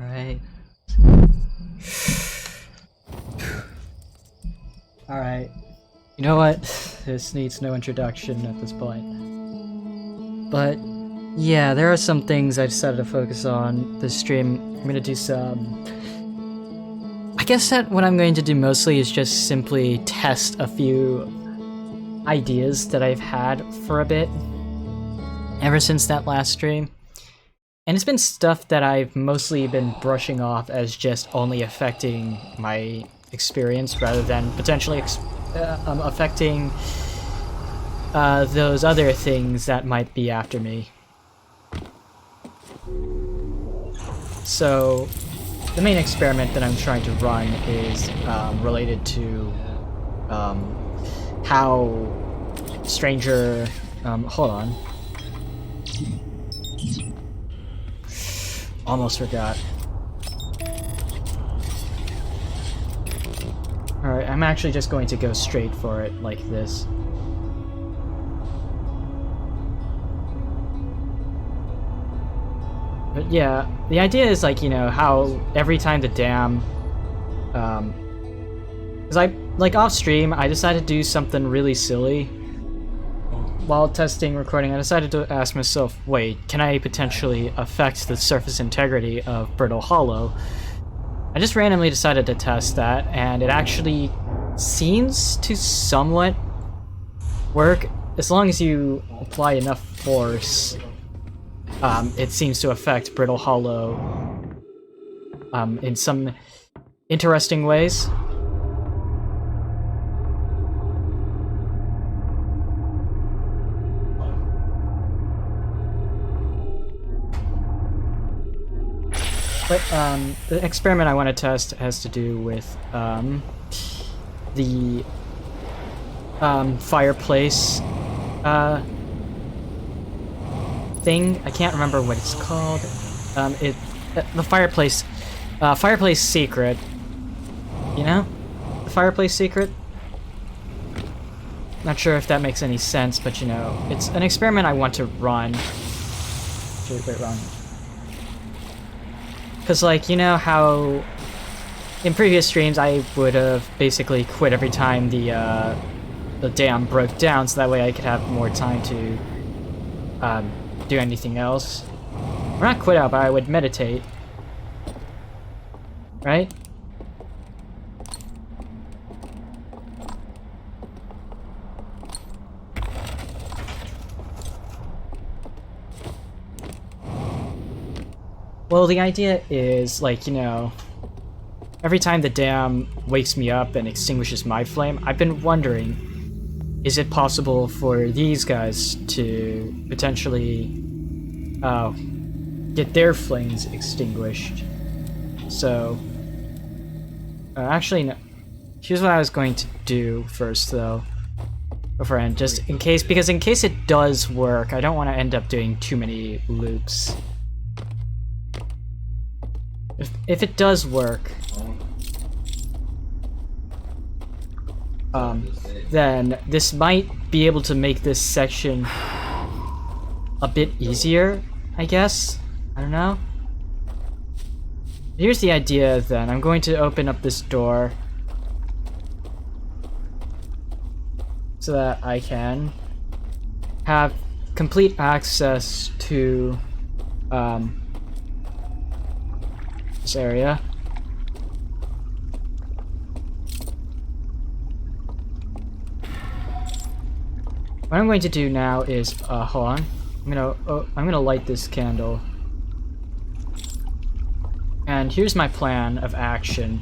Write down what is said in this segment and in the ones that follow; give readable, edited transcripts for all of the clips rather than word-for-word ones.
Alright. Alright. You know what? This needs no introduction at this point. But, yeah, there are some things I decided to focus on this stream. I'm gonna do some... I guess that what I'm going to do mostly is just simply test a few ideas that I've had for a bit ever since that last stream. And it's been stuff that I've mostly been brushing off as just only affecting my experience rather than potentially affecting those other things that might be after me. So, the main experiment that I'm trying to run is related to how Stranger... hold on. Almost forgot. Alright, I'm actually just going to go straight for it like this. But yeah, the idea is like, you know, how every time the dam... Because off stream, I decided to do something really silly. While testing recording, I decided to ask myself, wait, can I potentially affect the surface integrity of Brittle Hollow? I just randomly decided to test that, and it actually seems to somewhat work. As long as you apply enough force, it seems to affect Brittle Hollow in some interesting ways. But the experiment I want to test has to do with the fireplace thing. I can't remember what it's called. The fireplace secret. You know, the fireplace secret. Not sure if that makes any sense, but you know, it's an experiment I want to run. Wait, wrong. Because, like, you know how in previous streams I would have basically quit every time the dam broke down, so that way I could have more time to do anything else. Or not quit out, but I would meditate. Right? Well, the idea is, like, you know, every time the dam wakes me up and extinguishes my flame, I've been wondering, is it possible for these guys to potentially get their flames extinguished? So, actually, no. Here's what I was going to do first, though, beforehand, just in case, because in case it does work, I don't want to end up doing too many loops. If it does work, then this might be able to make this section a bit easier, I guess? I don't know. Here's the idea then. I'm going to open up this door so that I can have complete access to this area. What I'm going to do now is, hold on. I'm gonna light this candle. And here's my plan of action.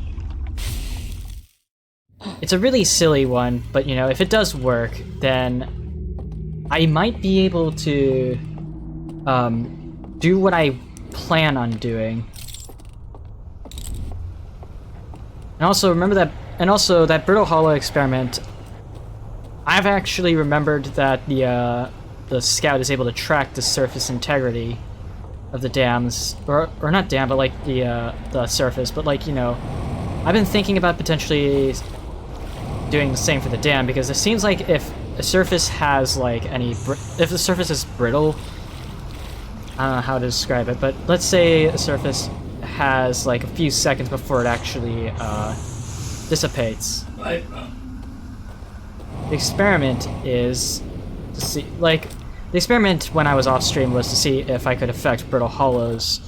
It's a really silly one, but you know, if it does work, then I might be able to do what I plan on doing. And also remember that, that Brittle Hollow experiment, I've actually remembered that the scout is able to track the surface integrity of the dams, or not dam, but like the surface. But like, you know, I've been thinking about potentially doing the same for the dam, because it seems like if a surface has like if the surface is brittle, I don't know how to describe it, but let's say a surface has like a few seconds before it actually dissipates. The experiment is to see, like, the experiment when I was off stream was to see if I could affect Brittle Hollow's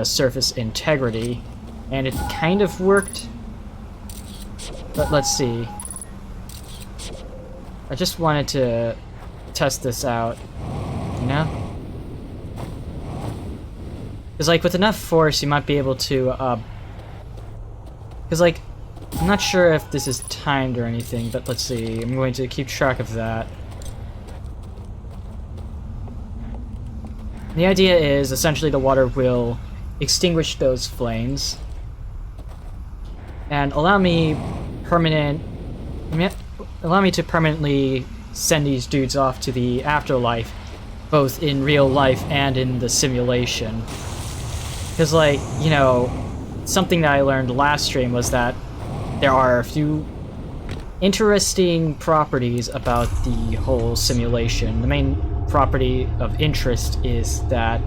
surface integrity, and it kind of worked. But let's see. I just wanted to test this out, you know? Because, like, with enough force, you might be able to, because, like, I'm not sure if this is timed or anything, but let's see. I'm going to keep track of that. The idea is, essentially, the water will extinguish those flames and allow me to permanently send these dudes off to the afterlife, both in real life and in the simulation. Because, like, you know, something that I learned last stream was that there are a few interesting properties about the whole simulation. The main property of interest is that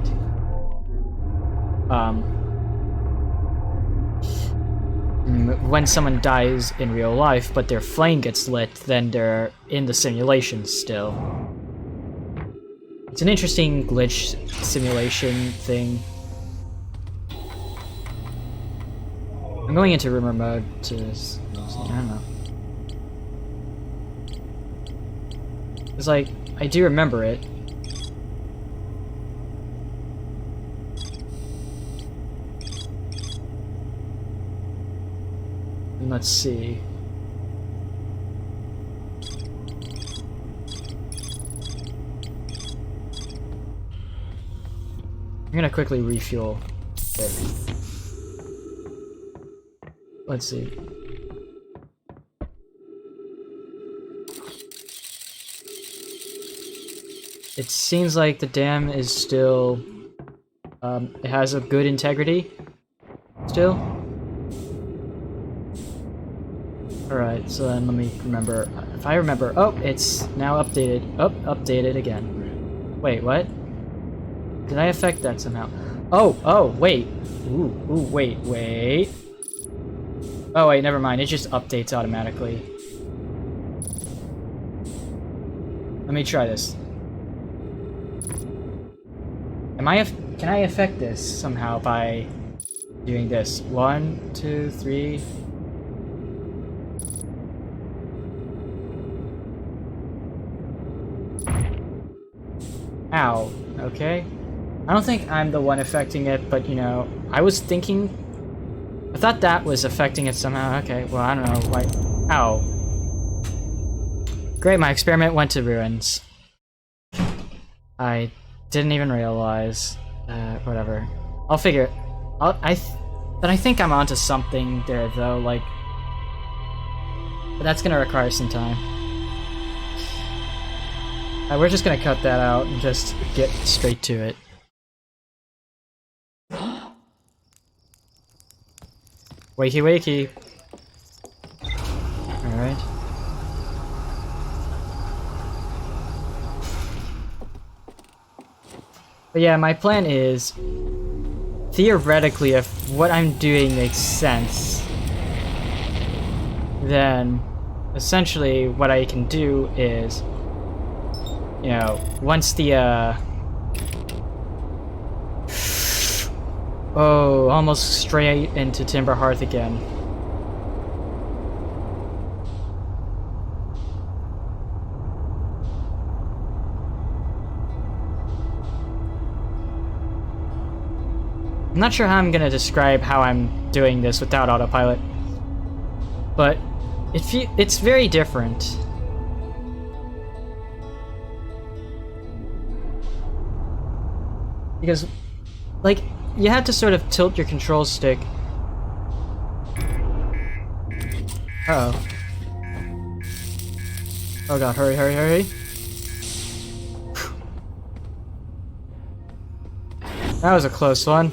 when someone dies in real life but their flame gets lit, then they're in the simulation still. It's an interesting glitch simulation thing. I'm going into rumor mode to, I don't know. It's like, I do remember it. And let's see. I'm gonna quickly refuel it. Let's see. It seems like the dam is still, it has a good integrity, still. Alright, so then let me remember, if I remember, oh, it's now updated, oh, updated again. Wait, what? Did I affect that somehow? Oh, wait. Ooh, wait. Oh wait, never mind, it just updates automatically. Let me try this. Can I affect this somehow by doing this? 1, 2, 3. Ow, okay. I don't think I'm the one affecting it, but you know, I was thinking, I thought that was affecting it somehow. Okay, well, I don't know, why. Ow. Great, my experiment went to ruins. I didn't even realize. Whatever. I'll figure. But I think I'm onto something there, though. Like, but that's gonna require some time. We're just gonna cut that out and just get straight to it. Wakey. Alright. But yeah, my plan is, theoretically, if what I'm doing makes sense, then essentially what I can do is, you know, once the, oh, almost straight into Timber Hearth again. I'm not sure how I'm gonna describe how I'm doing this without autopilot, but it's very different. Because, like, you have to sort of tilt your control stick. Uh-oh. Oh god, hurry. That was a close one.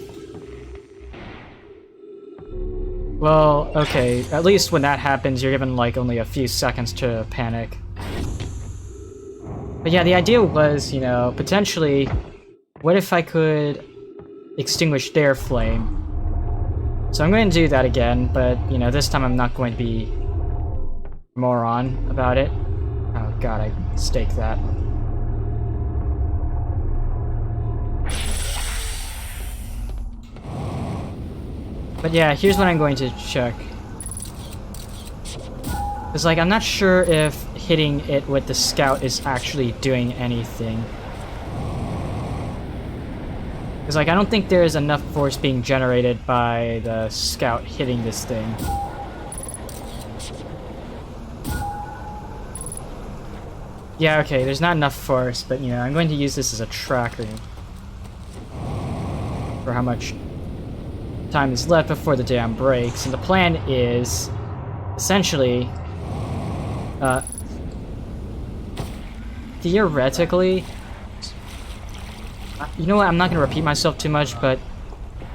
Well, okay, at least when that happens, you're given, like, only a few seconds to panic. But yeah, the idea was, you know, potentially, what if I could extinguish their flame? So I'm going to do that again, but, you know, this time I'm not going to be moron about it. Oh god, I staked that. But yeah, here's what I'm going to check. Because, like, I'm not sure if hitting it with the scout is actually doing anything. Because, like, I don't think there is enough force being generated by the scout hitting this thing. Yeah, okay, there's not enough force, but, you know, I'm going to use this as a tracker for how much time is left before the dam breaks. And the plan is, essentially, theoretically, you know what, I'm not going to repeat myself too much, but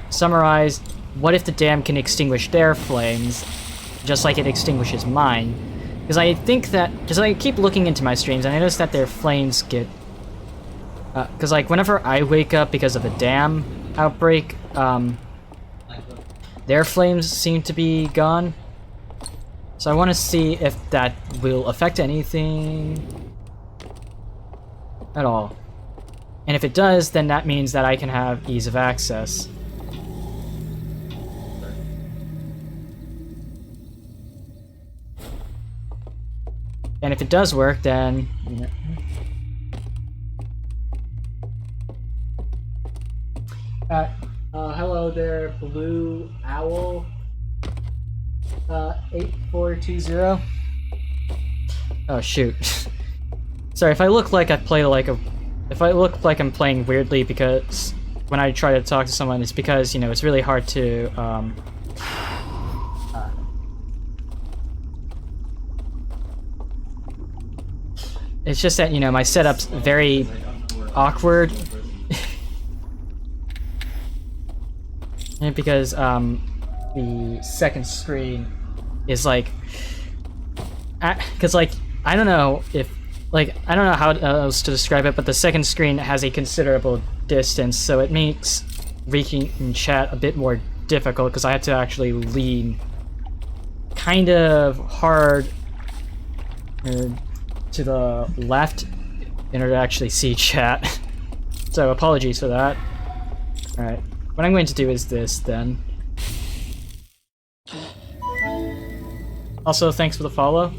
summarize, what if the dam can extinguish their flames, just like it extinguishes mine? Because I think that, because I keep looking into my streams, and I notice that their flames get, because like whenever I wake up because of a dam outbreak, their flames seem to be gone. So I want to see if that will affect anything at all. And if it does, then that means that I can have ease of access. And if it does work, then... You know. Hello there, Blue Owl. 8420. Oh shoot. Sorry, if I look like I play like a... If I look like I'm playing weirdly because when I try to talk to someone, it's because, you know, it's really hard to, it's just that, you know, my setup's very awkward. And because, the second screen is like... Because, like, I don't know if... Like, I don't know how else to describe it, but the second screen has a considerable distance, so it makes reading in chat a bit more difficult, because I have to actually lean kind of hard to the left in order to actually see chat. So apologies for that. Alright, what I'm going to do is this, then. Also, thanks for the follow.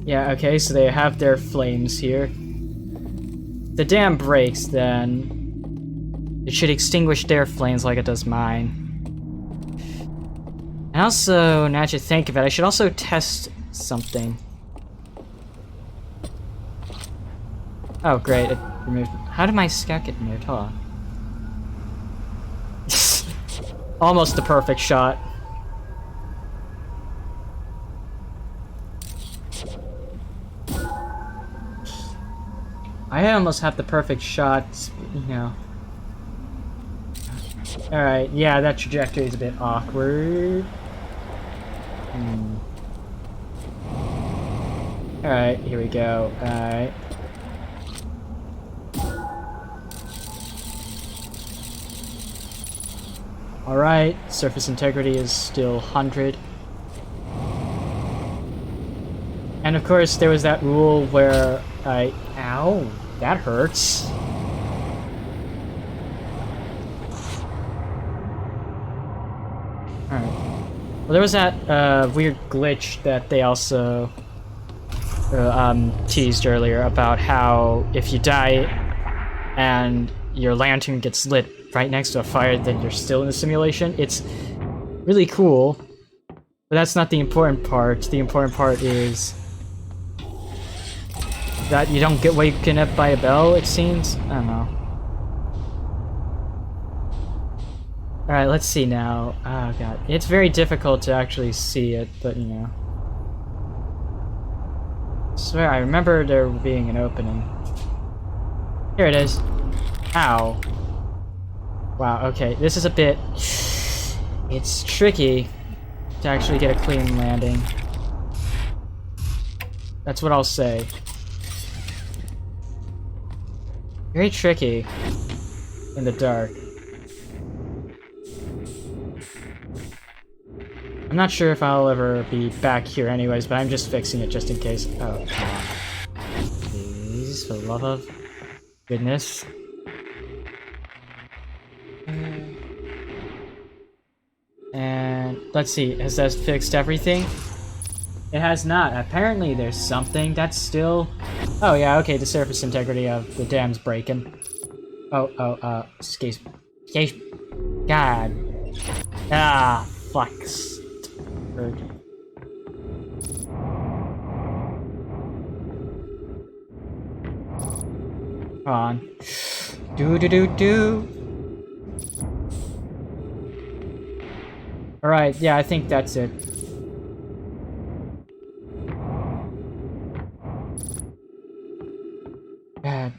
Yeah, okay, so they have their flames here. If the dam breaks, then it should extinguish their flames like it does mine. And also, now that you think of it, I should also test something. Oh, great, it removed... How did my scout get removed? Hold on. Almost the perfect shot. I almost have the perfect shot, you know. Alright, yeah, that trajectory is a bit awkward. Alright, here we go. Alright. Alright, surface integrity is still 100. And of course, there was that rule where I... Ow, that hurts. Alright. Well, there was that weird glitch that they also teased earlier about how if you die and your lantern gets lit right next to a fire, then you're still in the simulation. It's really cool, but that's not the important part. The important part is that you don't get waken up by a bell, it seems? I don't know. Alright, let's see now. Oh god. It's very difficult to actually see it, but you know. I swear, I remember there being an opening. Here it is. Ow. Wow, okay. This is a bit... It's tricky to actually get a clean landing. That's what I'll say. Very tricky in the dark. I'm not sure if I'll ever be back here anyways, but I'm just fixing it just in case. Oh, come on. Please, for the love of goodness. And let's see, has that fixed everything? It has not. Apparently there's something that's still... Oh yeah, okay, the surface integrity of the dam's breaking. Excuse me. God. Ah, fuck. Come on. Do. Alright, yeah, I think that's it.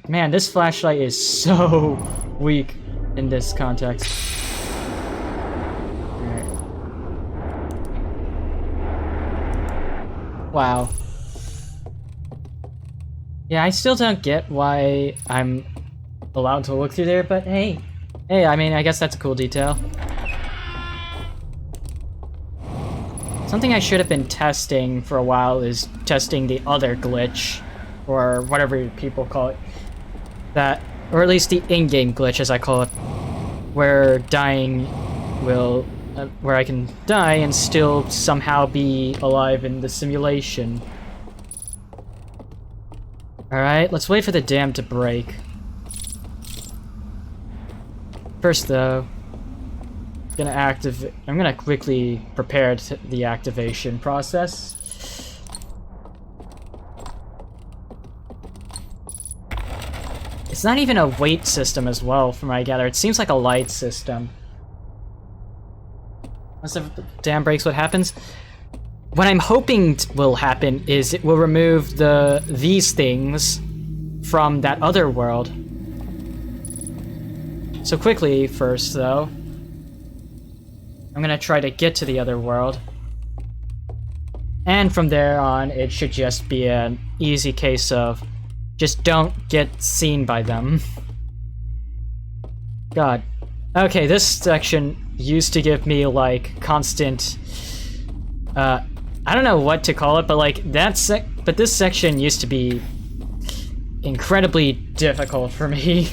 Man, this flashlight is so weak in this context. Alright. Wow. Yeah, I still don't get why I'm allowed to look through there, but hey. Hey, I mean, I guess that's a cool detail. Something I should have been testing for a while is testing the other glitch, or whatever people call it. That, or at least the in-game glitch, as I call it, where dying will, where I can die and still somehow be alive in the simulation. Alright, let's wait for the dam to break. First though, I'm gonna quickly prepare the activation process. It's not even a weight system as well, from what I gather. It seems like a light system. Once the dam breaks, what happens? What I'm hoping will happen is it will remove these things from that other world. So quickly, first though, I'm gonna try to get to the other world. And from there on, it should just be an easy case of just don't get seen by them. God. Okay, this section used to give me, like, constant... I don't know what to call it, but, like, but this section used to be incredibly difficult for me.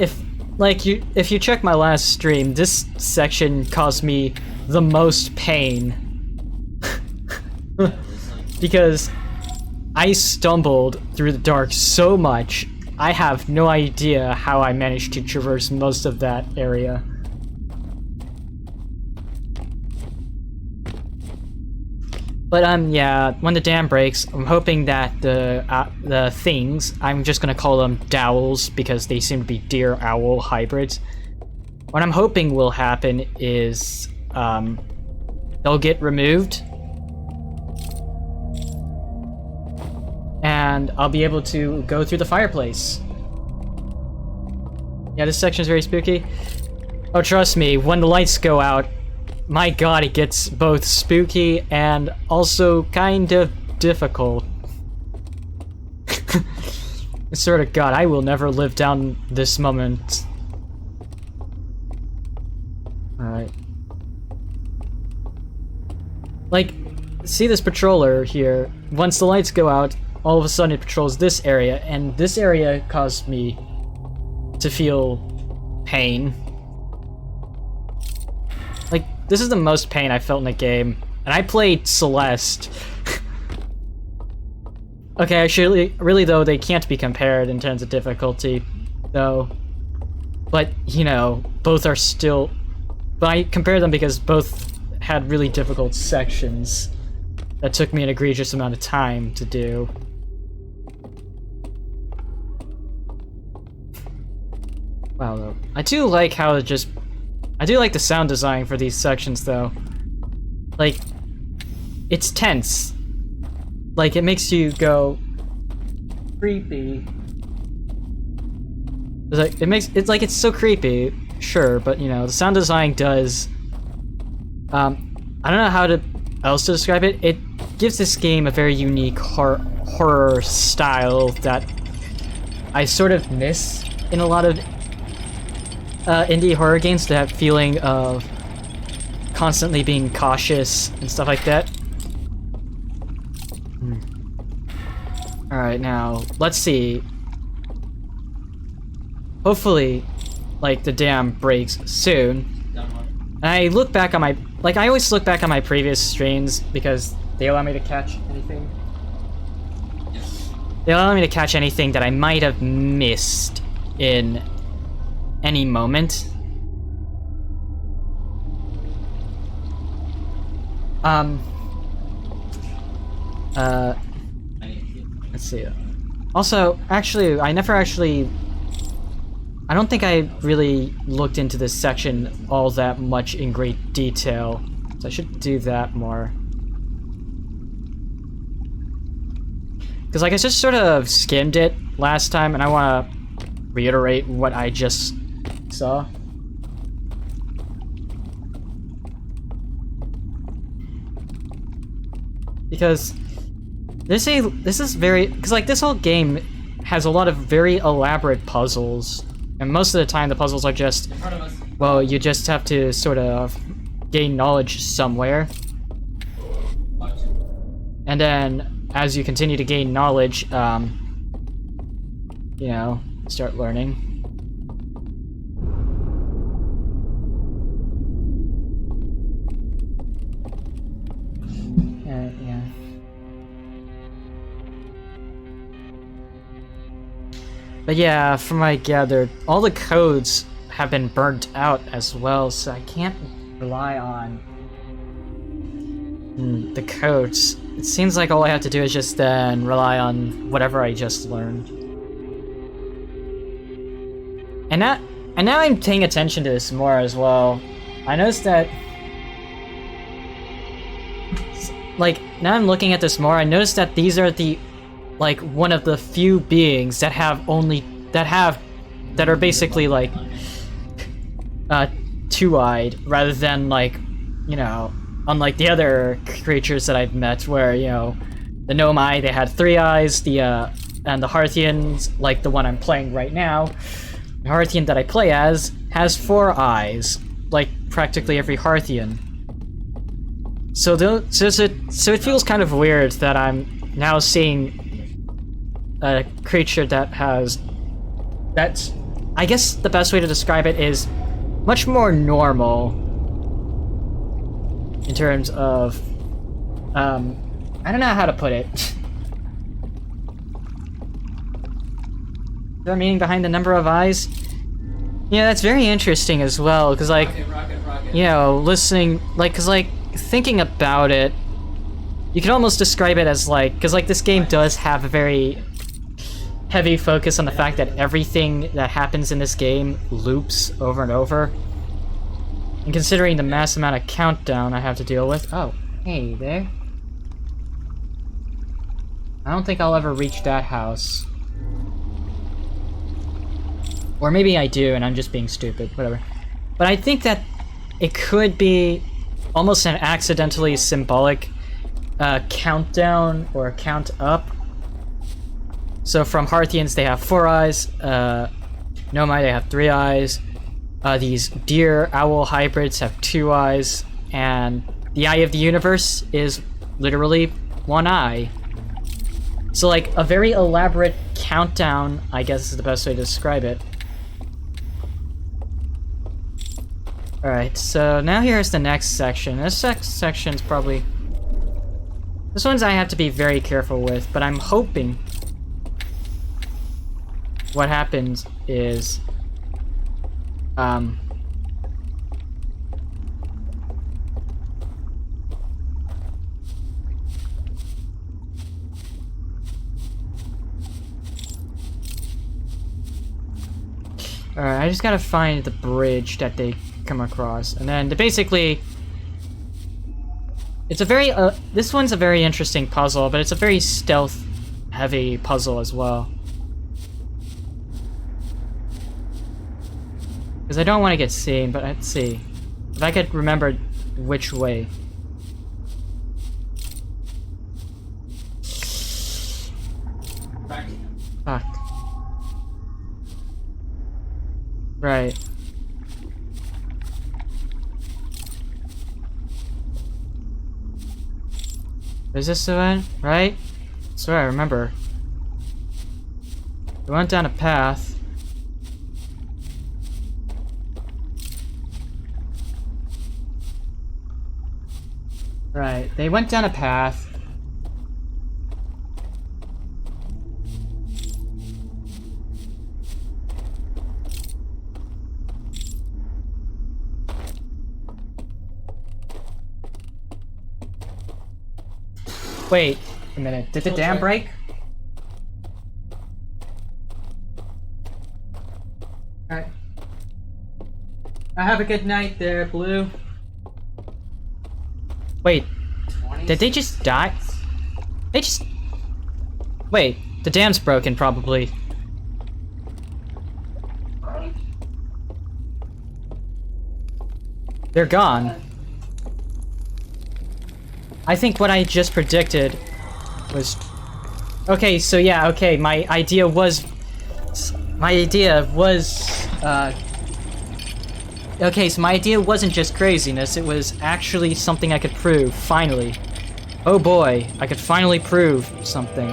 If you check my last stream, this section caused me the most pain. Because I stumbled through the dark so much, I have no idea how I managed to traverse most of that area. But yeah, when the dam breaks, I'm hoping that the things, I'm just gonna call them dowels because they seem to be deer-owl hybrids. What I'm hoping will happen is they'll get removed, and I'll be able to go through the fireplace. Yeah, this section is very spooky. Oh, trust me, when the lights go out, my god, it gets both spooky and also kind of difficult. I swear to god, I will never live down this moment. Alright. Like, see this patroller here? Once the lights go out, all of a sudden it patrols this area, and this area caused me to feel pain. Like, this is the most pain I felt in a game, and I played Celeste. Okay, actually, really though, they can't be compared in terms of difficulty, though. But, you know, both are still... But I compare them because both had really difficult sections that took me an egregious amount of time to do. Wow, though. I do like how it just... I do like the sound design for these sections, though. Like, it's tense. Like, it makes you go... creepy. It's so creepy, sure, but, you know, the sound design does... I don't know how else to describe it. It gives this game a very unique horror style that I sort of miss in a lot of indie horror games, that feeling of constantly being cautious and stuff like that. Alright, now, let's see. Hopefully, like, the dam breaks soon. And I look back on my... Like, I always look back on my previous streams because they allow me to catch anything. They allow me to catch anything that I might have missed in any moment. Let's see. Also, actually, I don't think I really looked into this section all that much in great detail, so I should do that more. Because, like, I just sort of skimmed it last time, and I want to reiterate what I just saw. Because this is very... Because, like, this whole game has a lot of very elaborate puzzles. And most of the time, the puzzles are just... Well, you just have to sort of gain knowledge somewhere. And then, as you continue to gain knowledge, you know, start learning. Yeah. But yeah, from what I gathered, all the codes have been burnt out as well, so I can't rely on the codes. It seems like all I have to do is just then rely on whatever I just learned. And now I'm paying attention to this more as well. I noticed that, like, now I'm looking at this more, I noticed that these are the, like, one of the few beings that that are basically, like, two-eyed, rather than, like, you know, unlike the other creatures that I've met, where, you know, the Nomai, they had 3 eyes, and the Hearthians, like the one I'm playing right now, the Hearthian that I play as, has 4 eyes, like practically every Hearthian. So it feels kind of weird that I'm now seeing a creature that's, I guess the best way to describe it is much more normal in terms of, I don't know how to put it. Is there a meaning behind the number of eyes? Yeah, that's very interesting as well, because, like, rocket. you know, listening, like, because, like, thinking about it, you could almost describe it as, like, because, like, this game does have a very heavy focus on the fact that everything that happens in this game loops over and over. And considering the mass amount of countdown I have to deal with... Oh, hey there. I don't think I'll ever reach that house. Or maybe I do, and I'm just being stupid, whatever. But I think that it could be almost an accidentally symbolic countdown or count up. So from Hearthians, they have 4 eyes. Nomai, they have 3 eyes. These deer owl hybrids have 2 eyes. And the Eye of the Universe is literally 1 eye. So, like, a very elaborate countdown, I guess is the best way to describe it. Alright, so now here's the next section. This section's probably... This one's I have to be very careful with, but I'm hoping what happens is... Alright, I just gotta find the bridge that they come across, and then basically... It's a very, this one's a very interesting puzzle, but it's a very stealth-heavy puzzle as well. Because I don't want to get seen, but let's see. If I could remember which way. Fuck. Right. Is this the one? Right? That's what I remember. We went down a path. Right, they went down a path. Wait a minute, did the dam break? Alright. Have a good night there, Blue. Wait, did they just die? They just... Wait, the dam's broken, probably. They're gone. I think what I just predicted was... Okay, so yeah, okay, my idea was... Okay, so my idea wasn't just craziness, it was actually something I could prove, finally. Oh boy, I could finally prove something.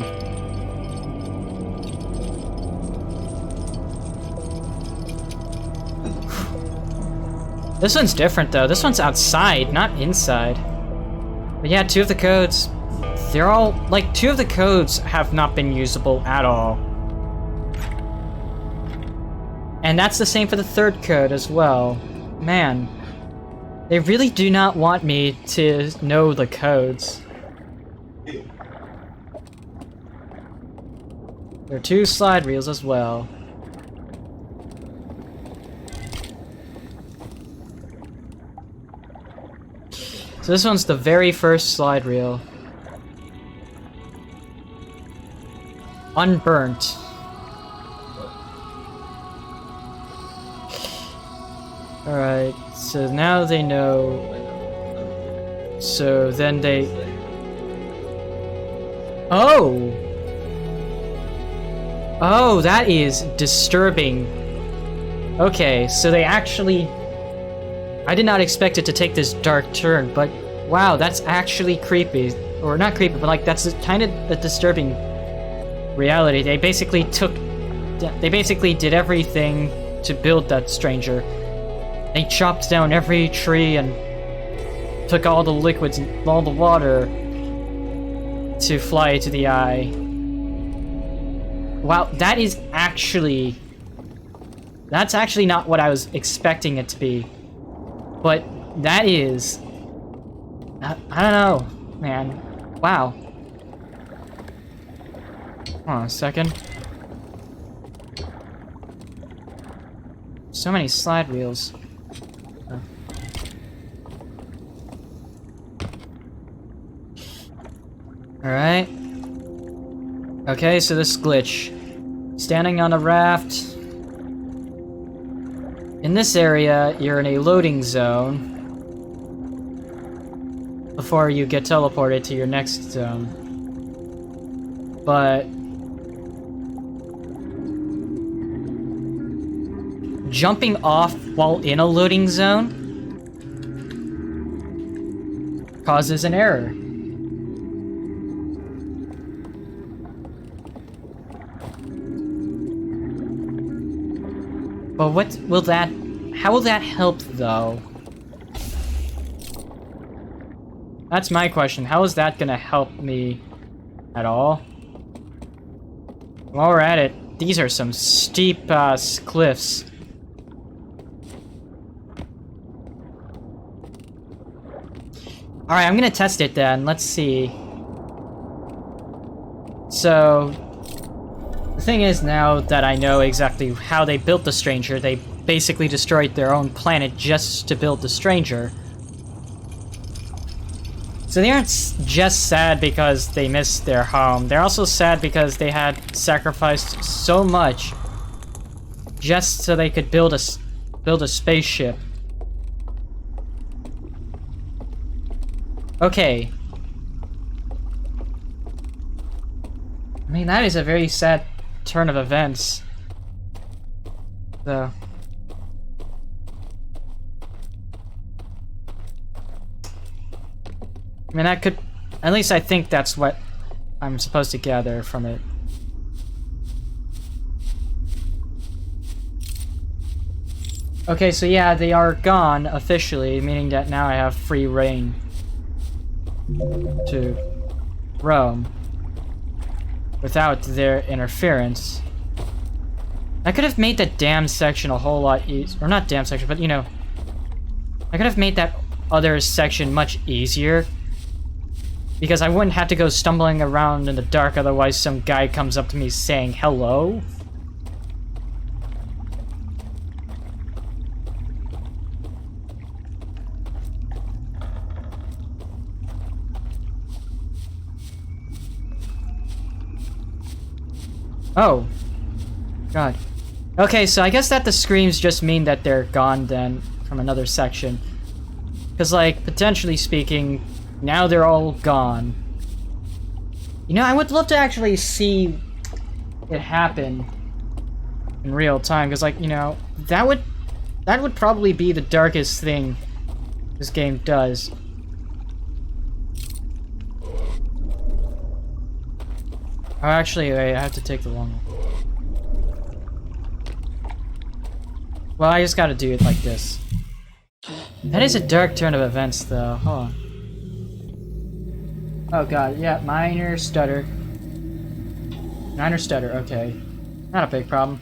This one's different though, this one's outside, not inside. But yeah, 2 of the codes, they're all, like, 2 of the codes have not been usable at all. And that's the same for the 3rd code as well. Man, they really do not want me to know the codes. There are 2 slide reels as well. So this one's the very first slide reel. Unburnt. Alright, so now they know. So then they... Oh! Oh, that is disturbing. Okay, so they actually... I did not expect it to take this dark turn, but wow, that's actually creepy. Or not creepy, but like that's kind of a disturbing reality. They basically did everything to build that stranger. They chopped down every tree and took all the liquids and all the water to fly to the eye. Wow, that is actually... That's actually not what I was expecting it to be. But that is... I don't know, man. Wow. Hold on a second. So many slide reels. Alright. Okay, so this glitch. Standing on a raft. In this area, you're in a loading zone before you get teleported to your next zone. But jumping off while in a loading zone causes an error. But what will that... How will that help, though? That's my question. How is that gonna help me at all? While we're at it, these are some steep cliffs. Alright, I'm gonna test it then. Let's see. So... The thing is, now that I know exactly how they built the stranger, they basically destroyed their own planet just to build the stranger. So they aren't just sad because they missed their home, they're also sad because they had sacrificed so much just so they could build a spaceship. Okay. I mean, that is a very sad turn of events. So... I mean, At least I think that's what I'm supposed to gather from it. Okay, so yeah, they are gone officially, meaning that now I have free reign to roam without their interference. I could have made that damn section a whole lot easier. Or not damn section, but you know, I could have made that other section much easier. Because I wouldn't have to go stumbling around in the dark, otherwise some guy comes up to me saying hello. Oh. God. Okay, so I guess that the screams just mean that they're gone then from another section. Because, like, potentially speaking, now they're all gone. You know, I would love to actually see it happen in real time, because, like, you know, that would probably be the darkest thing this game does. Oh, actually, wait, I have to take the long one. Well, I just gotta do it like this. That is a dark turn of events, though. Hold on. Oh god, yeah, minor stutter. Minor stutter, okay. Not a big problem.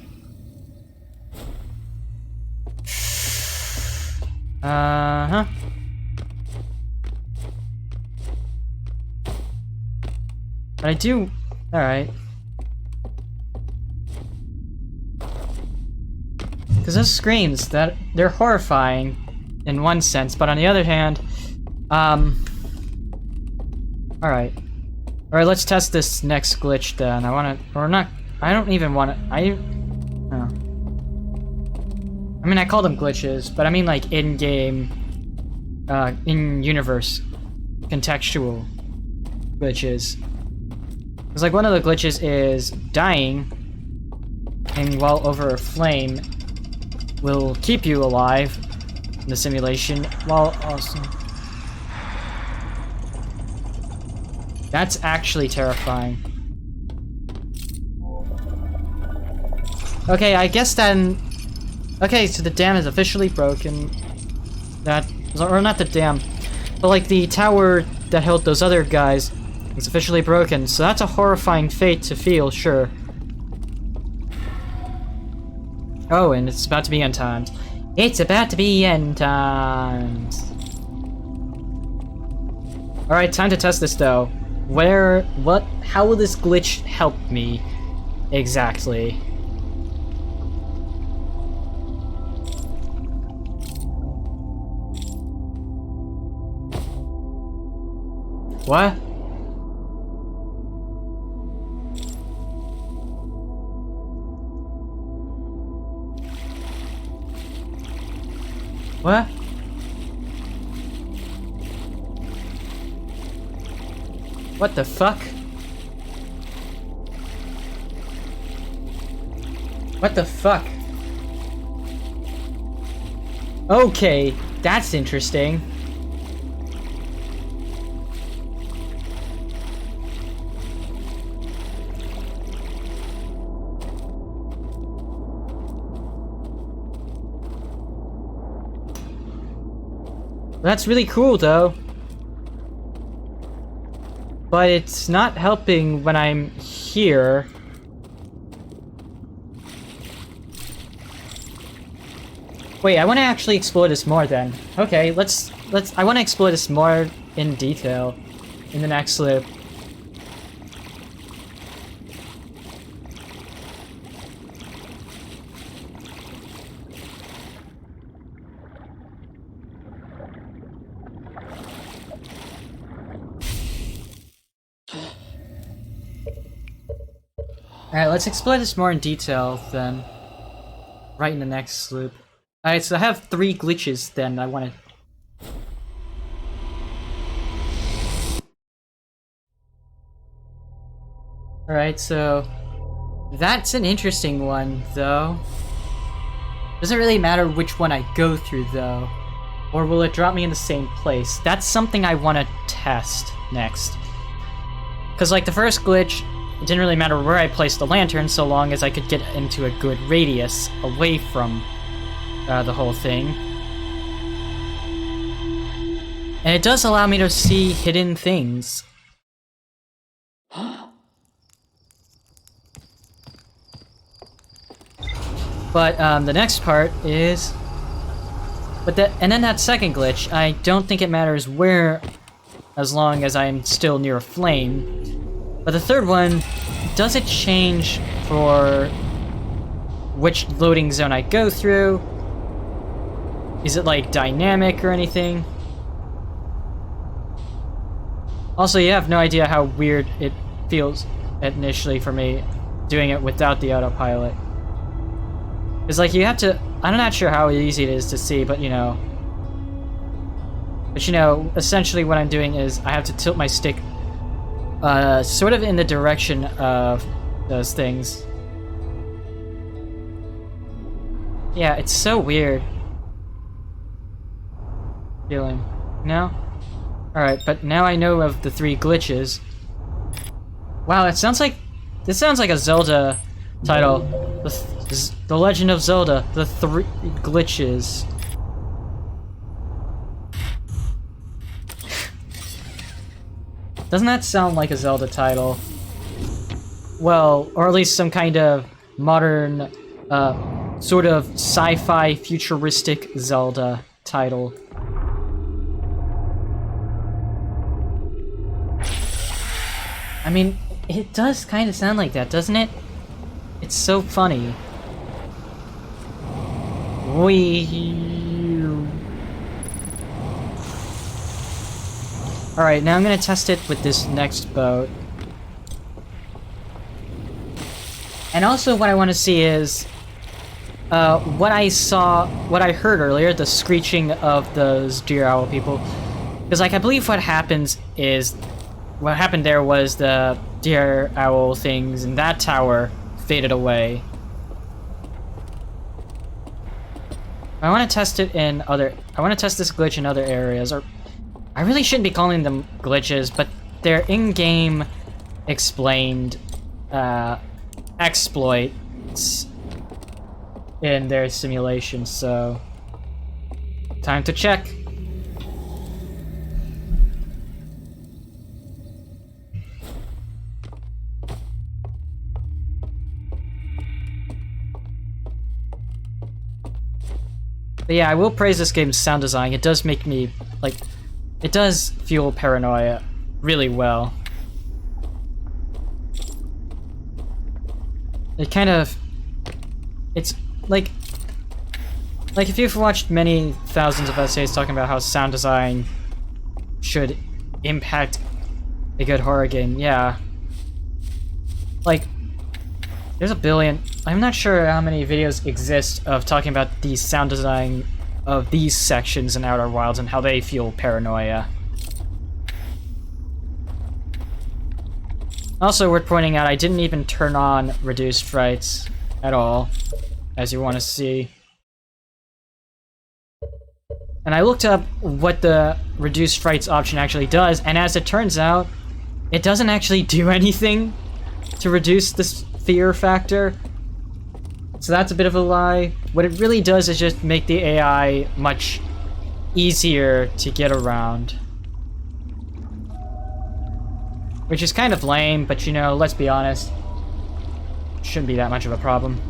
Uh-huh. But I do... Alright. Because those screams, they're horrifying in one sense, but on the other hand, alright. Alright, let's test this next glitch then. I don't even wanna, I mean, I call them glitches, but I mean like in-game, in-universe, contextual glitches. Because like one of the glitches is dying, and while over a flame will keep you alive in the simulation, while also... That's actually terrifying. Okay, I guess then... Okay, so the dam is officially broken. That... Or not the dam, but like the tower that held those other guys is officially broken, so that's a horrifying fate to feel, sure. Oh, and it's about to be end times. It's about to be end times. Alright, time to test this though. How will this glitch help me exactly? What? What? What the fuck? What the fuck? Okay, that's interesting. That's really cool, though. But it's not helping when I'm here. Wait, I want to actually explore this more then. Okay, I want to explore this more in detail in the next loop. Alright, let's explore this more in detail then. Right in the next loop. Alright, so I have 3 glitches then I want to... Alright, so... That's an interesting one, though. Doesn't really matter which one I go through, though. Or will it drop me in the same place? That's something I want to test next. Because, like, the first glitch, it didn't really matter where I placed the lantern so long as I could get into a good radius away from the whole thing. And it does allow me to see hidden things. But the next part is... and then that second glitch, I don't think it matters where, as long as I'm still near a flame. But the third one, does it change for which loading zone I go through? Is it like dynamic or anything? Also, you have no idea how weird it feels initially for me doing it without the autopilot. It's like you have to... I'm not sure how easy it is to see, but you know... essentially what I'm doing is I have to tilt my stick sort of in the direction of those things. Yeah, it's so weird. Feeling. No? Alright, but now I know of the 3 glitches. Wow, it sounds like... This sounds like a Zelda title. The Legend of Zelda, the 3 glitches. Doesn't that sound like a Zelda title? Well, or at least some kind of modern, sort of sci-fi futuristic Zelda title. I mean, it does kind of sound like that, doesn't it? It's so funny. Alright, now I'm gonna test it with this next boat. And also what I want to see is what I heard earlier, the screeching of those deer owl people. Because like I believe what happened there was the deer owl things in that tower faded away. I want to test it in other... I want to test this glitch in other areas, or... I really shouldn't be calling them glitches, but they're in-game explained exploits in their simulation, so... Time to check. But yeah, I will praise this game's sound design. It does make me, like, it does fuel paranoia really well. It kind of, it's like if you've watched many thousands of essays talking about how sound design should impact a good horror game, yeah. Like, there's a billion... I'm not sure how many videos exist of talking about the sound design of these sections in Outer Wilds and how they fuel paranoia. Also worth pointing out, I didn't even turn on reduced frights at all, as you want to see. And I looked up what the reduced frights option actually does, and as it turns out, it doesn't actually do anything to reduce this fear factor. So that's a bit of a lie. What it really does is just make the AI much easier to get around. Which is kind of lame, but you know, let's be honest. Shouldn't be that much of a problem.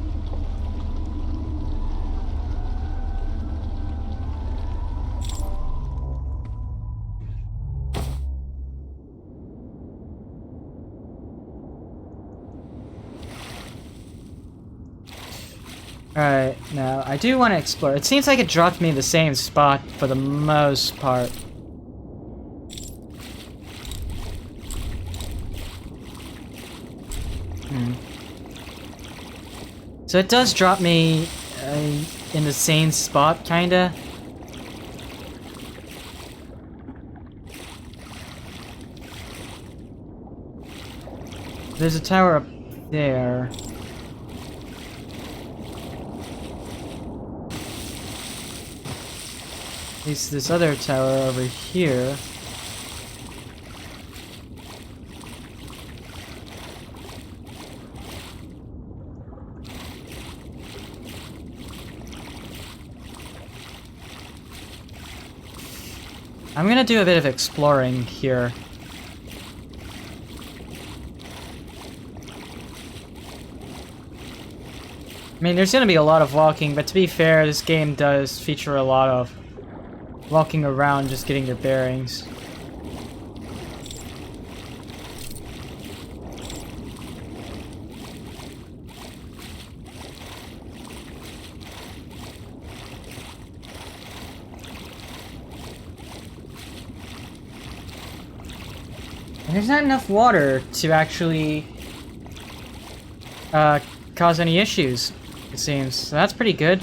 Alright, now, I do want to explore. It seems like it dropped me in the same spot for the most part. So it does drop me in the same spot, kinda. There's a tower up there. There's this other tower over here. I'm gonna do a bit of exploring here. I mean, there's gonna be a lot of walking, but to be fair, this game does feature a lot of walking around, just getting your bearings. And there's not enough water to actually cause any issues, it seems. So that's pretty good.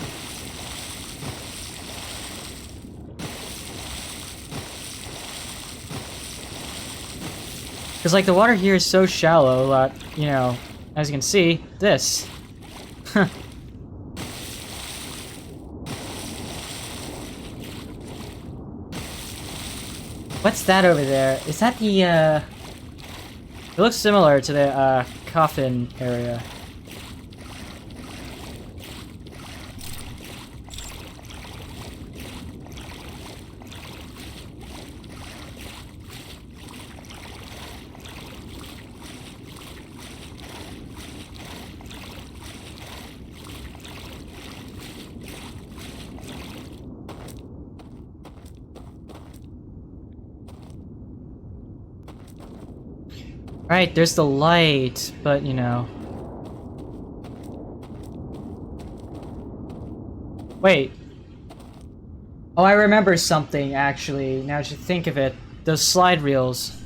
Because, like, the water here is so shallow that, you know, as you can see, this. What's that over there? Is that the, It looks similar to the, coffin area. Right, there's the light, but you know. Wait. Oh, I remember something actually. Now that you think of it, those slide reels.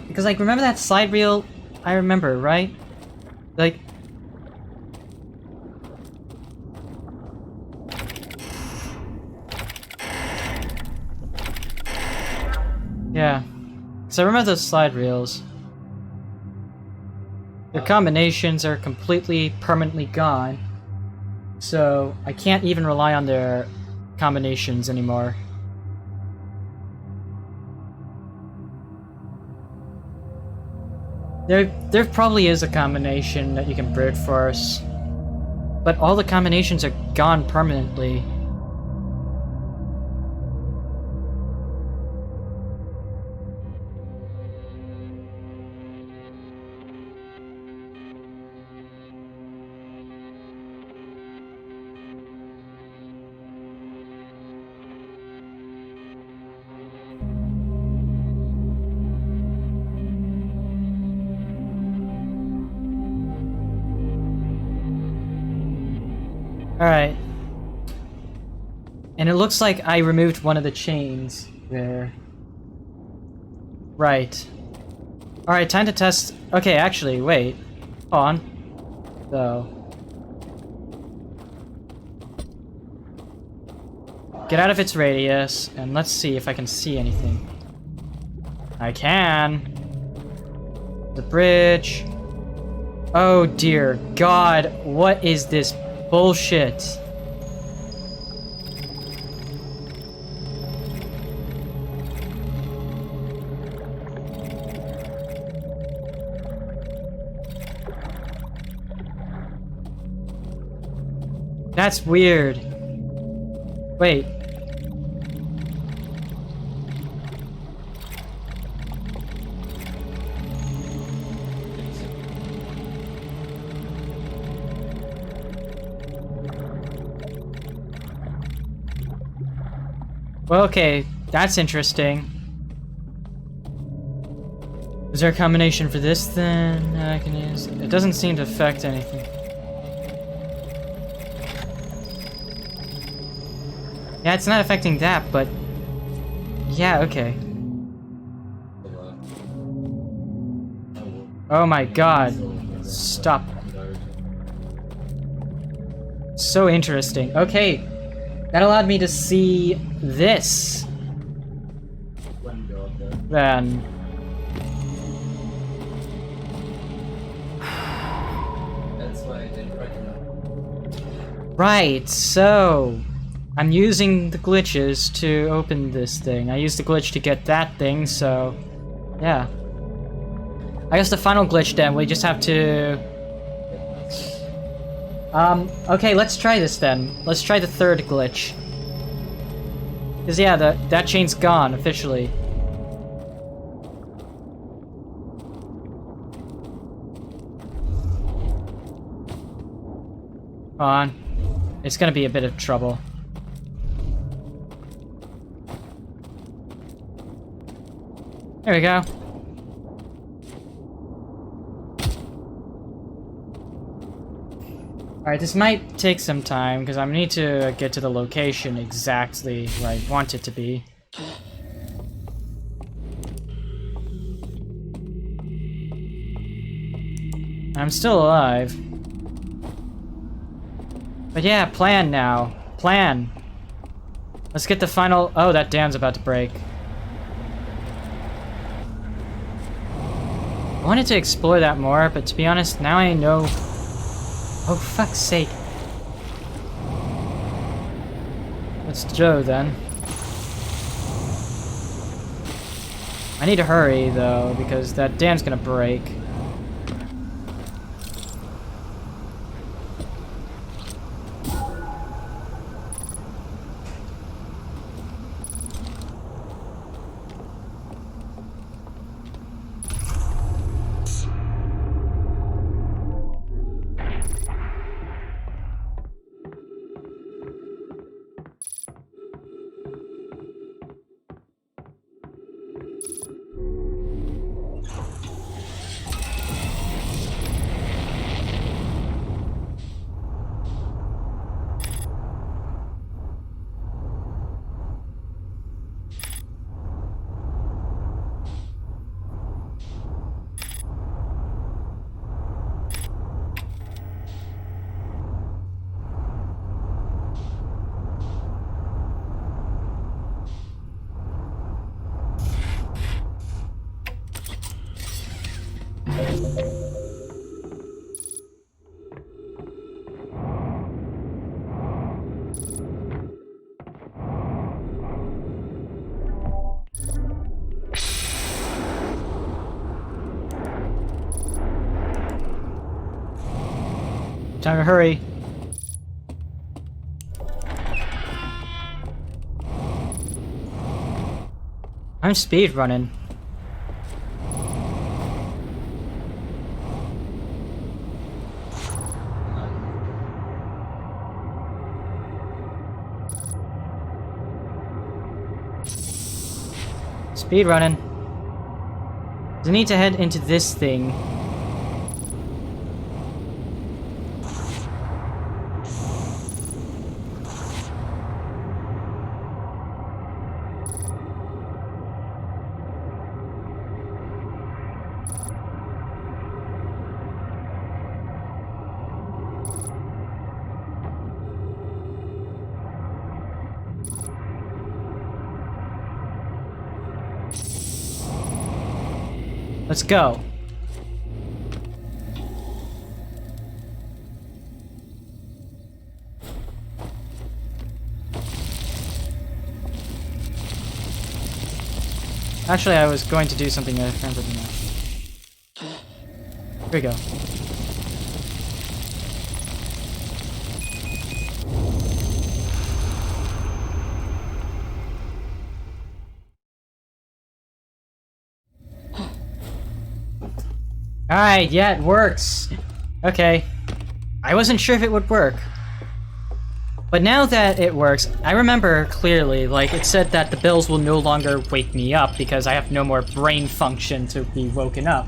Because, like, remember that slide reel? I remember, right? Like... Yeah. So I remember those slide reels. Their combinations are completely, permanently gone. So I can't even rely on their combinations anymore. There probably is a combination that you can brute force, but all the combinations are gone permanently. Alright. And it looks like I removed one of the chains there. Right. Alright, time to test... Okay, actually, wait. Hold on. So... Get out of its radius, and let's see if I can see anything. I can! The bridge... Oh dear God, what is this bullshit? That's weird. Wait. Well, okay, that's interesting. Is there a combination for this then that I can use? It doesn't seem to affect anything. Yeah, it's not affecting that, but... Yeah, okay. Oh my god. Stop. So interesting. Okay. That allowed me to see this. Then. Right, so I'm using the glitches to open this thing. I used the glitch to get that thing, so yeah. I guess the final glitch then, we just have to... okay, let's try this then. Let's try the third glitch. Cause yeah, that chain's gone, officially. Come on. It's gonna be a bit of trouble. There we go. Alright, this might take some time, because I need to get to the location exactly where I want it to be. I'm still alive. But yeah, plan now. Plan. Let's get the final... Oh, that dam's about to break. I wanted to explore that more, but to be honest, now I know... Oh, fuck's sake. It's Joe, then. I need to hurry, though, because that dam's gonna break. Time to hurry. I'm speed running. Speed running. I need to head into this thing. Let's go. Actually, I was going to do something different than that. Here we go. Alright, yeah, it works. Okay. I wasn't sure if it would work. But now that it works, I remember clearly, like, it said that the bells will no longer wake me up because I have no more brain function to be woken up.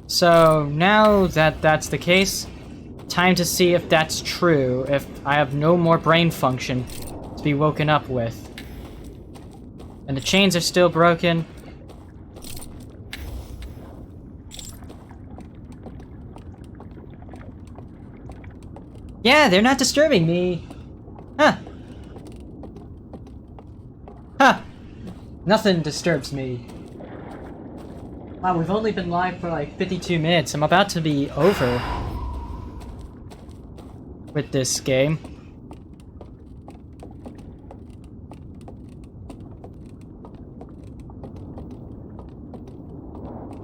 So, now that that's the case, time to see if that's true, if I have no more brain function to be woken up with. And the chains are still broken. Yeah, they're not disturbing me. Huh. Huh. Nothing disturbs me. Wow, we've only been live for like 52 minutes. I'm about to be over with this game.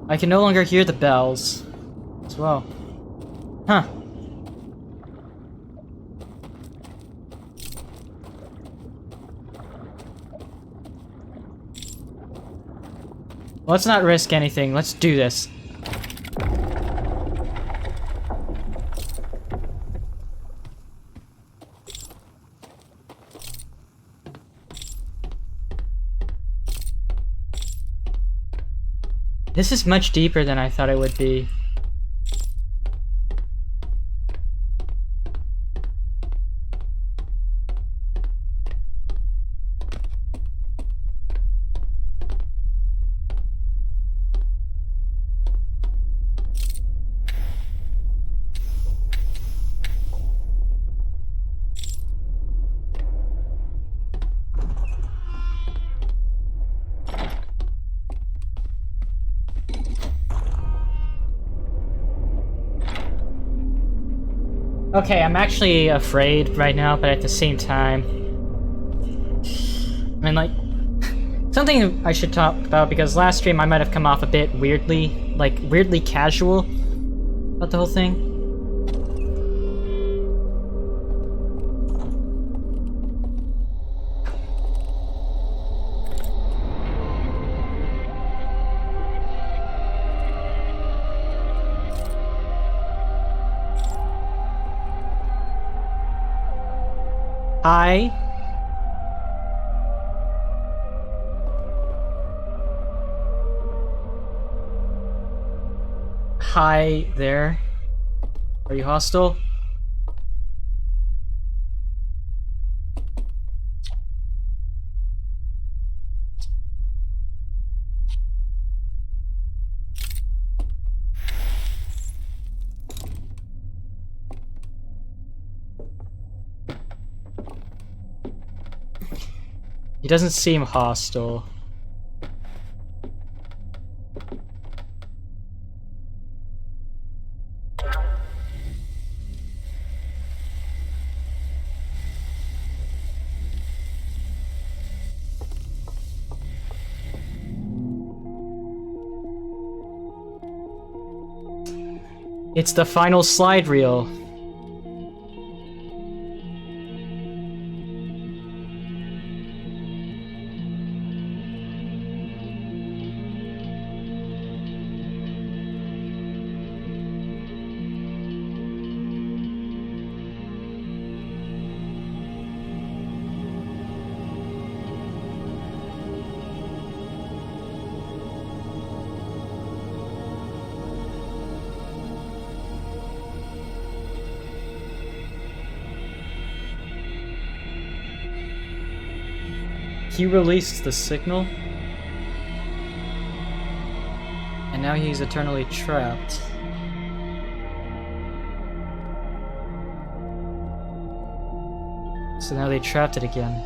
I can no longer hear the bells as well. Huh. Let's not risk anything. Let's do this. This is much deeper than I thought it would be. Okay, I'm actually afraid right now, but at the same time... I mean, like... something I should talk about, because last stream I might have come off a bit weirdly, like, weirdly casual about the whole thing. Hi. Hi there. Are you hostile? He doesn't seem hostile. It's the final slide reel. He released the signal, and now he's eternally trapped. So now they trapped it again.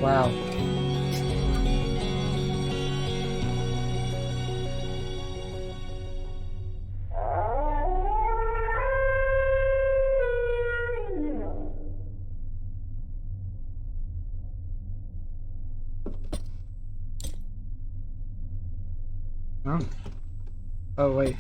Wow. Huh? Oh, wait.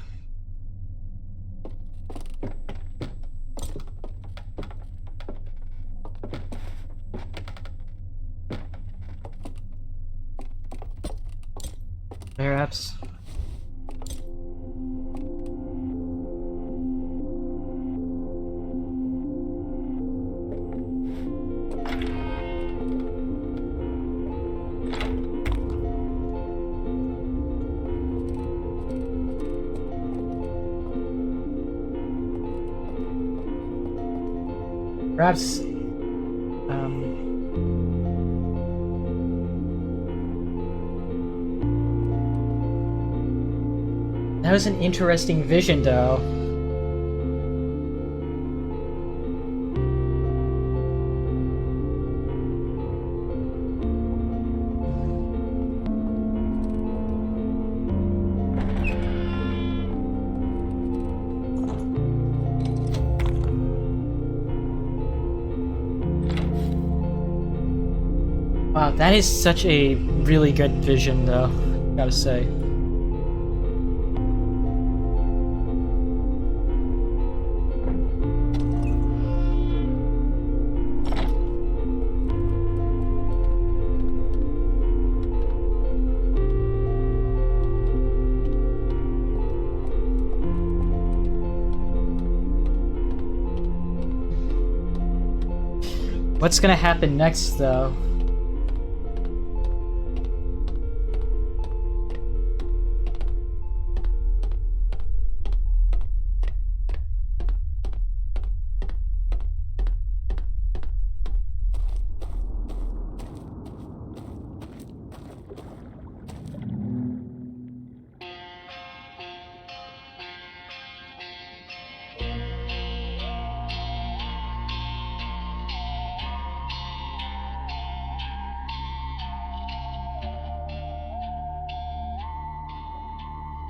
Perhaps. Perhaps, that was an interesting vision, though. Wow, that is such a really good vision, though, gotta say. What's gonna happen next, though?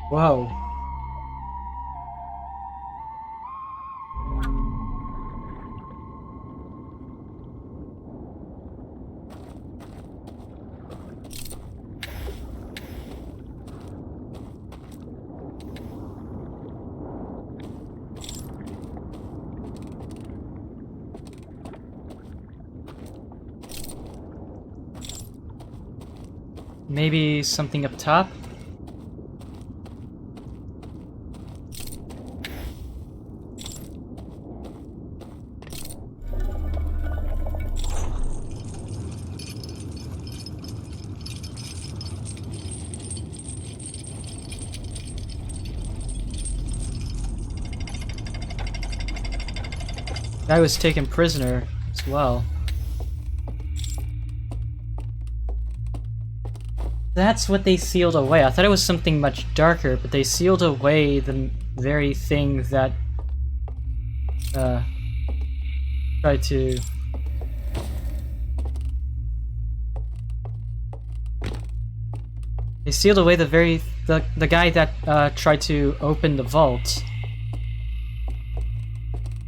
Whoa. Maybe something up top? Guy was taken prisoner as well. That's what they sealed away. I thought it was something much darker, but they sealed away the very thing that tried to they sealed away the guy that tried to open the vault.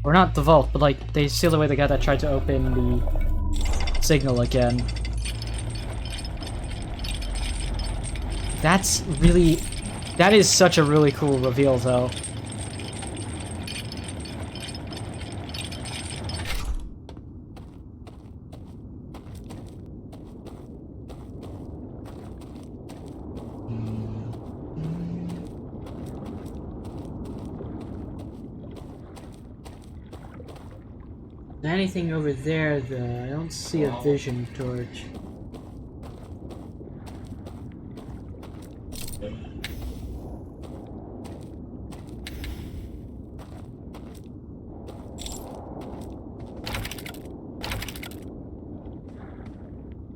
Or not the vault, but like they sealed away the guy that tried to open the signal again. That is such a really cool reveal, though. Anything over there, though? I don't see a vision torch.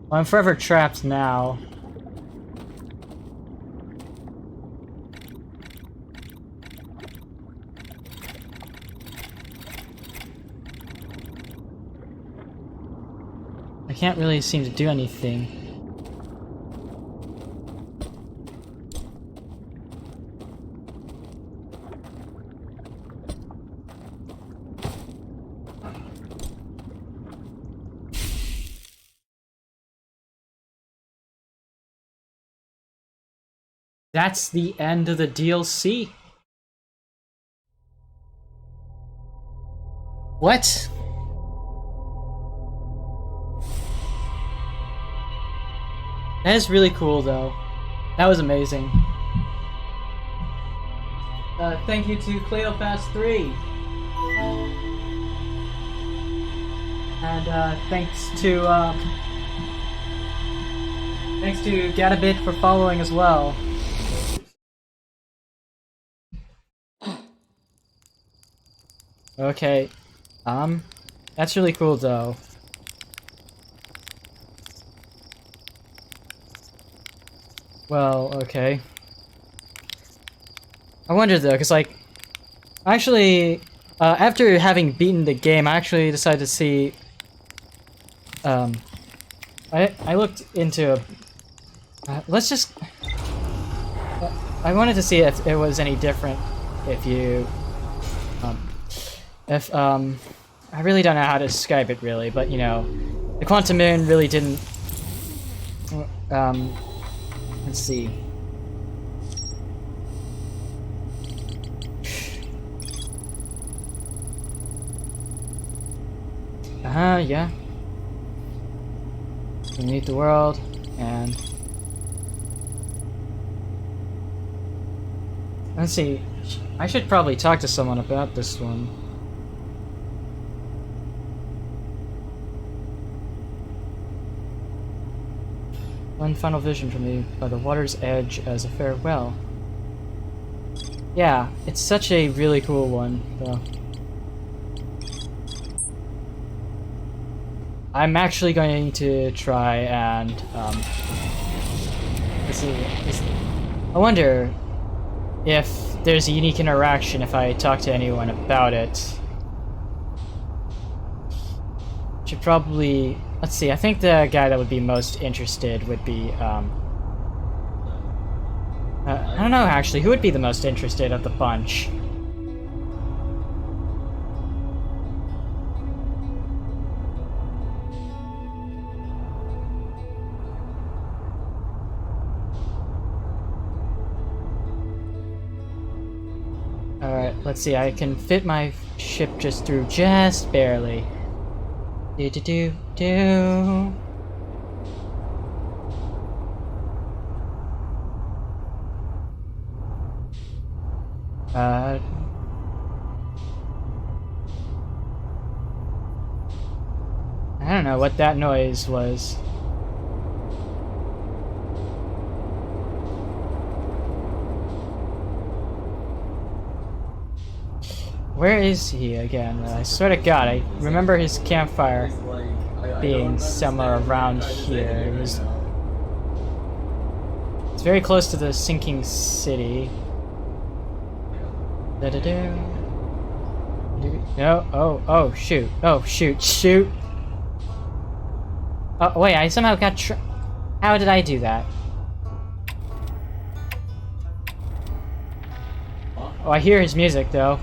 Well, I'm forever trapped now. I can't really seem to do anything. That's the end of the DLC. What? That is really cool, though. That was amazing. Thank you to Cleopas3. And thanks to Gatabit for following as well. Okay, that's really cool, though. Well, okay. I wonder though, cause like, actually, after having beaten the game, I actually decided to see. I looked into. Let's just. I wanted to see if it was any different if you. I really don't know how to describe it really, but you know, the Quantum Moon really didn't. Let's see. Yeah. We meet the world, and... Let's see. I should probably talk to someone about this one. One final vision for me by the water's edge as a farewell. Yeah, it's such a really cool one, though. I'm actually going to try and, let's see, I wonder if there's a unique interaction if I talk to anyone about it. Should probably, let's see, I think the guy that would be most interested would be, I don't know actually, who would be the most interested of the bunch? Alright, let's see, I can fit my ship just through just barely. Do-do-do-do. I don't know what that noise was. Where is he again? I swear to God, I remember his campfire being somewhere around here. It's very close to the sinking city. Da-da-da. No, oh, shoot. Oh, shoot. Oh, wait, I somehow got how did I do that? Oh, I hear his music, though.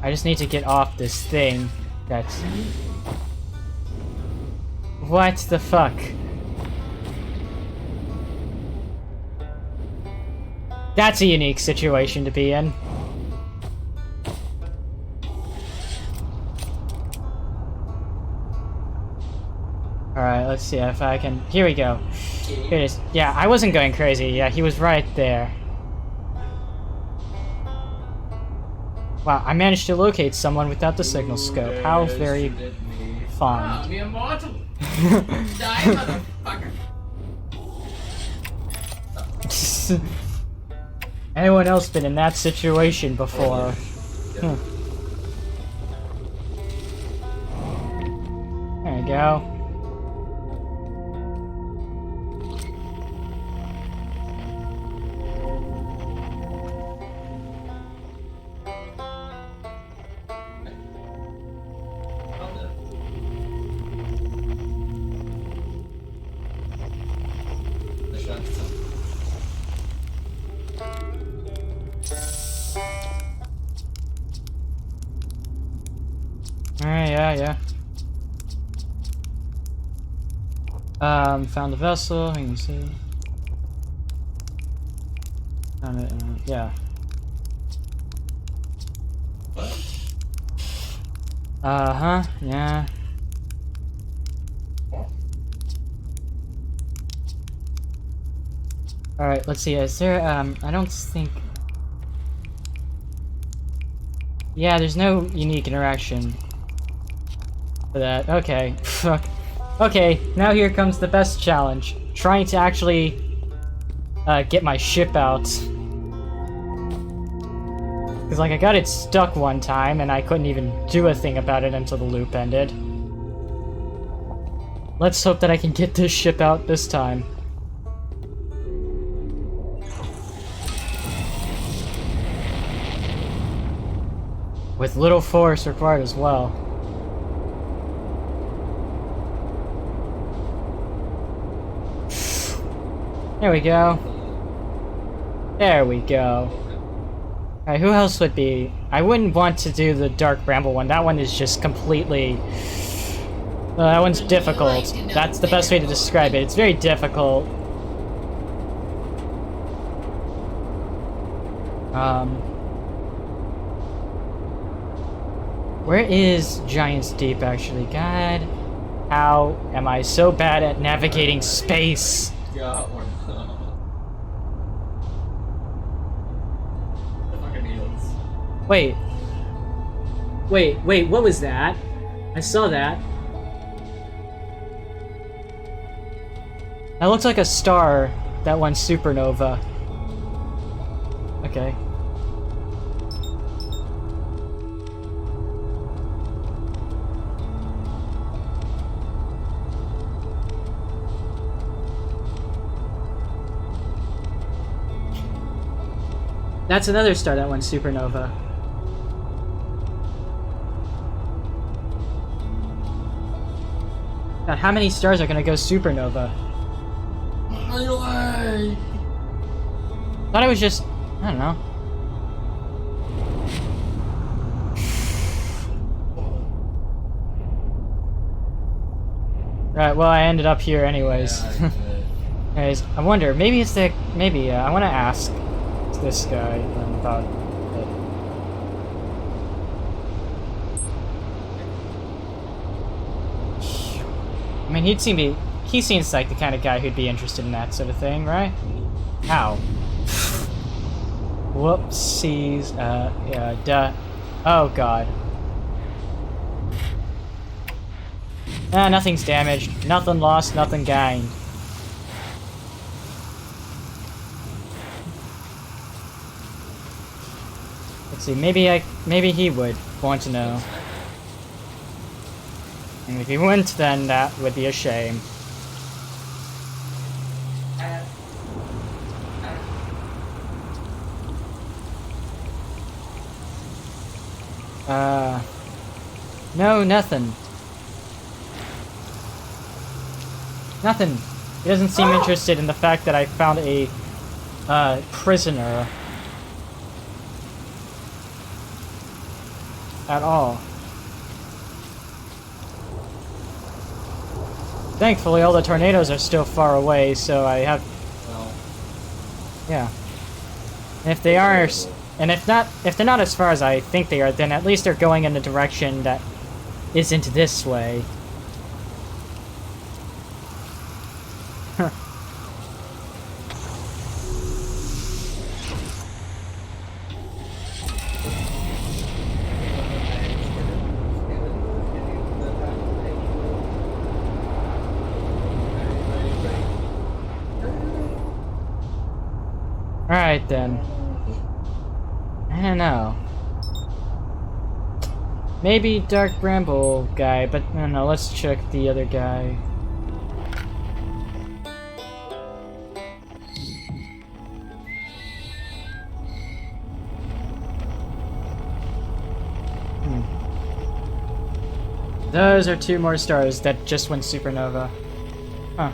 I just need to get off this thing that's... What the fuck? That's a unique situation to be in. Alright, let's see if I can... Here we go. Here it is. Yeah, I wasn't going crazy. Yeah, he was right there. Wow, I managed to locate someone without the signal scope. How very fun. Be immortal. Die, motherfucker. Anyone else been in that situation before? There you go. Alright, yeah. Found the vessel, you can see. Found it, yeah. What? Uh-huh, yeah. Alright, let's see, is there, I don't think... Yeah, there's no unique interaction for that. Okay, fuck. Okay, now here comes the best challenge. Trying to actually, get my ship out. Because, like, I got it stuck one time, and I couldn't even do a thing about it until the loop ended. Let's hope that I can get this ship out this time. With little force required as well. There we go. There we go. Alright, who else would be? I wouldn't want to do the Dark Bramble one. That one is just completely... that one's difficult. That's the best way to describe it. It's very difficult. Where is Giant's Deep, actually? God, how am I so bad at navigating space? Yeah, or no. The fucking needles. Wait, what was that? I saw that. That looks like a star, that one supernova. Okay. That's another star that went supernova. God, how many stars are gonna go supernova? Anyway. Thought it was just... I don't know. Right, well, I ended up here anyways. Yeah, Anyways, I wonder, maybe it's the... Maybe, I want to ask this guy about it. I mean, he seems like the kind of guy who'd be interested in that sort of thing, right? Ow. Whoopsies, yeah, duh. Oh god. Ah, nothing's damaged. Nothing lost, nothing gained. Let's see, maybe he would want to know. And if he wouldn't, then that would be a shame. No, nothing. Nothing. He doesn't seem interested in the fact that I found a, prisoner. At all. Thankfully, all the tornadoes are still far away, so I have... Well, yeah. And if they are... And if they're not as far as I think they are, then at least they're going in a direction that isn't this way. Huh. Alright then. I don't know. Maybe Dark Bramble guy, but I don't know, let's check the other guy. Those are two more stars that just went supernova. Huh.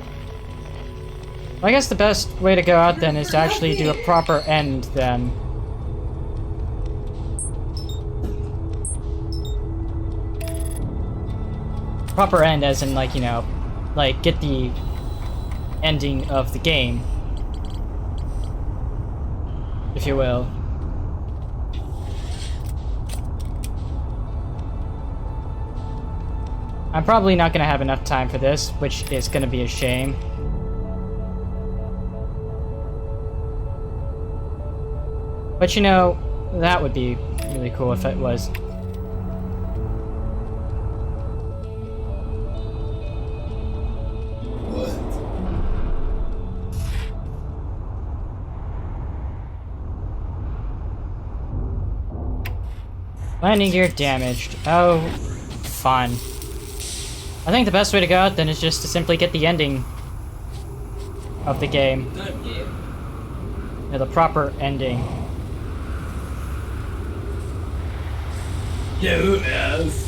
Well, I guess the best way to go out then is to actually do a proper end then. proper end as in, like, you know, like, get the ending of the game, if you will. I'm probably not gonna have enough time for this, which is gonna be a shame. But you know, that would be really cool if it was. What? Landing gear damaged. Oh, fun. I think the best way to go out then is just to simply get the ending of the game. Good game. Yeah, the proper ending. Yeah, who else?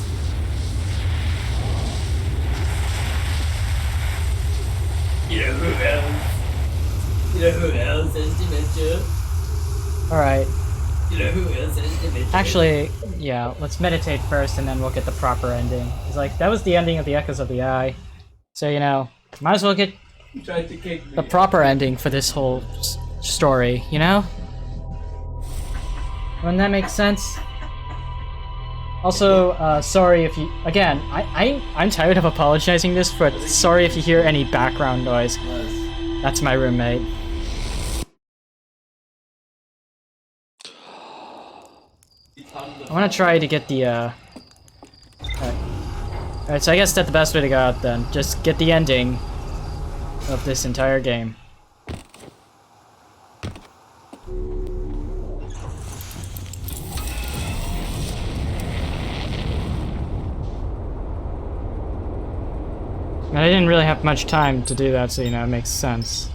You know who else? You know who else has dementia? Alright. You know who else has dementia? Actually, yeah, let's meditate first and then we'll get the proper ending. It's like, that was the ending of the Echoes of the Eye. So, you know, might as well get You tried to kick me. the proper ending for this whole story, you know? Wouldn't that make sense? Also, sorry if you... Again, I'm tired of apologizing this, but sorry if you hear any background noise. Was. That's my roommate. I want to try to get the, Alright, so I guess that's the best way to go out then. Just get the ending of this entire game. And I didn't really have much time to do that, so, you know, it makes sense.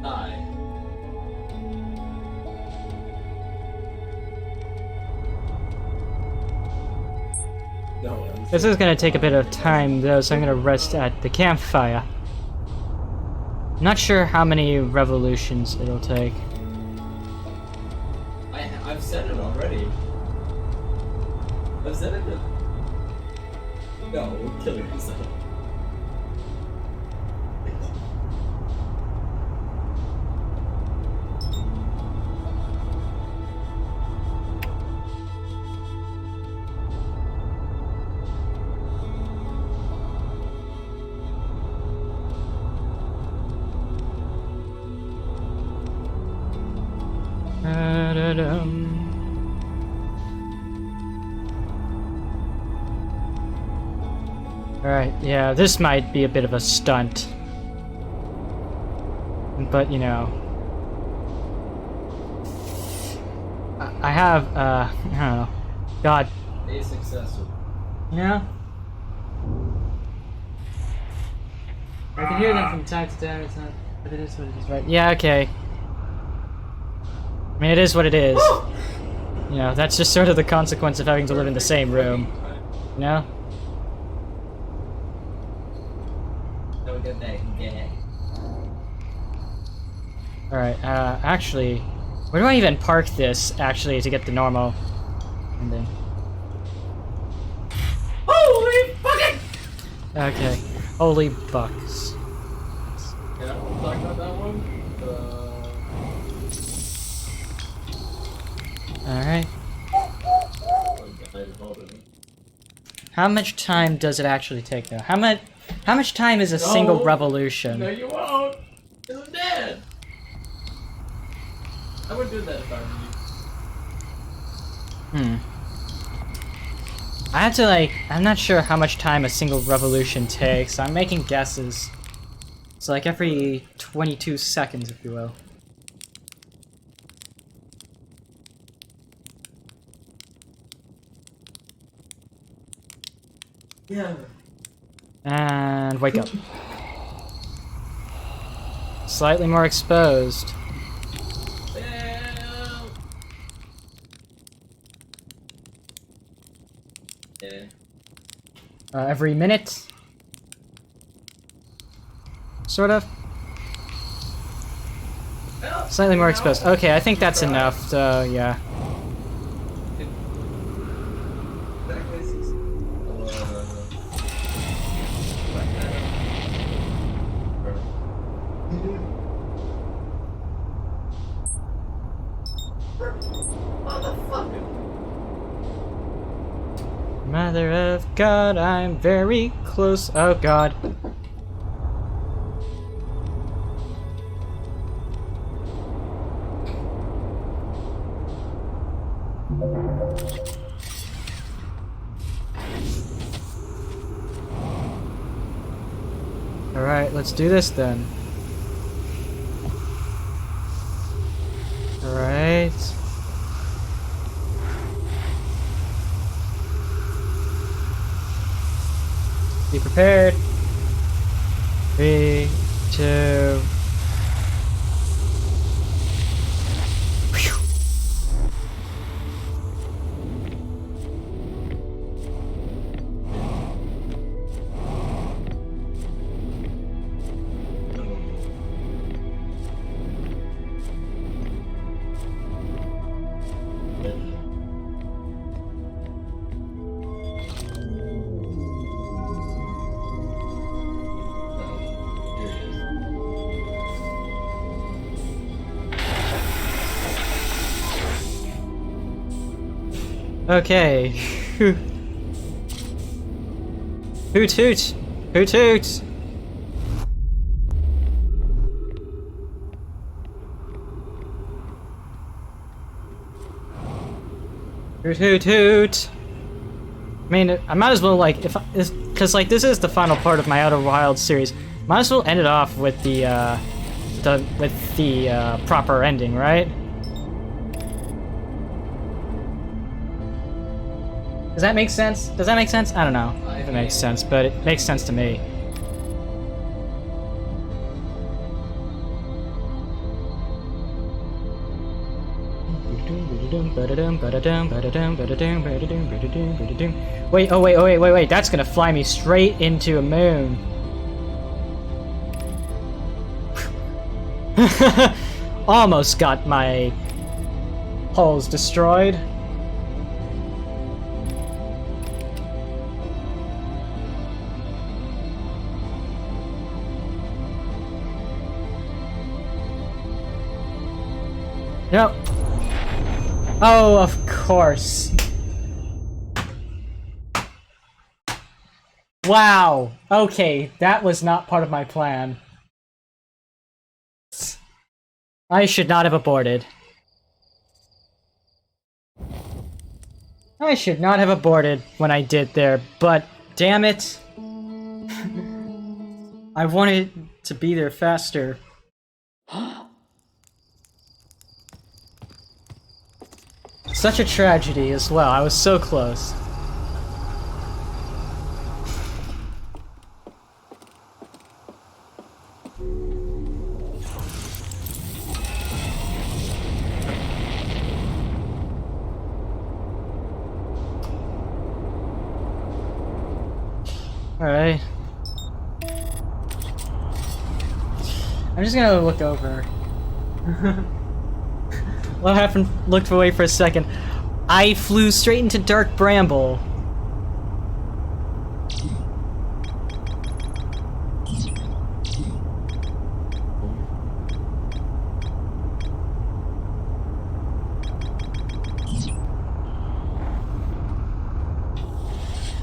Die. No one. This is gonna take a bit of time though, so I'm gonna rest at the campfire. Not sure how many revolutions it'll take. I've said it already. I've said it. No, killing yourself. Alright, yeah, this might be a bit of a stunt. But, you know... I have, I don't know. God. A successor. Yeah? I can hear them from time to time, it's not... But it is what it is, right? Yeah, okay. I mean, it is what it is. You know, that's just sort of the consequence of having to live in the same room. You know? Don't get that gay. Alright, actually... Where do I even park this, actually, to get the normal ending? Holy fucking! Okay. Holy bucks. Can I talk about that one? Alright. How much time does it actually take, though? How much time is a single revolution? No, you won't. Because I'm dead. I would do that if I were you. I have to, like... I'm not sure how much time a single revolution takes. I'm making guesses. It's like every 22 seconds, if you will. Yeah. And wake up. Slightly more exposed. Help. Yeah. Every minute. Sort of. Help. Slightly more exposed. Okay, I think that's enough, so yeah. Mother of God, I'm very close. Oh God. Alright, let's do this then. Alright. Be prepared. 3, 2. Phew. Okay. Hoot hoot! Hoot hoot! Hoot hoot hoot! I mean, I might as well, like, because, like, this is the final part of my Outer Wilds series. Might as well end it off with the proper ending, right? Does that make sense? Does that make sense? I don't know if it makes sense, but it makes sense to me. Wait, that's gonna fly me straight into a moon. Almost got my hulls destroyed. Yep. Oh, of course. Wow. Okay, that was not part of my plan. I should not have aborted. I should not have aborted when I did there, but damn it. I wanted to be there faster. Such a tragedy as well. I was so close. Alright. I'm just gonna look over. What happened? Looked away for a second. I flew straight into Dark Bramble.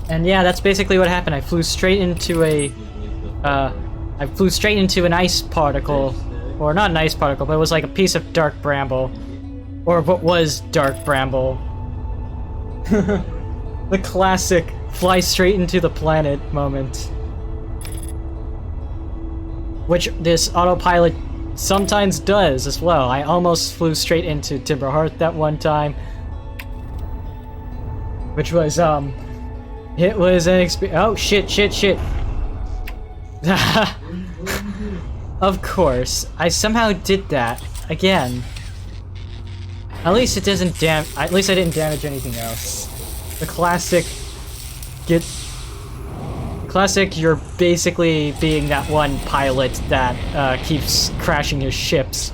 And yeah, that's basically what happened. I flew straight into an ice particle. Or not an ice particle, but it was like a piece of Dark Bramble. Or what was Dark Bramble. The classic fly straight into the planet moment. Which this autopilot sometimes does as well. I almost flew straight into Timberhearth that one time. Which was, It was an experience. Oh, shit, shit, shit. Of course. I somehow did that. Again. At least it doesn't at least I didn't damage anything else. The classic... Classic, you're basically being that one pilot that keeps crashing his ships.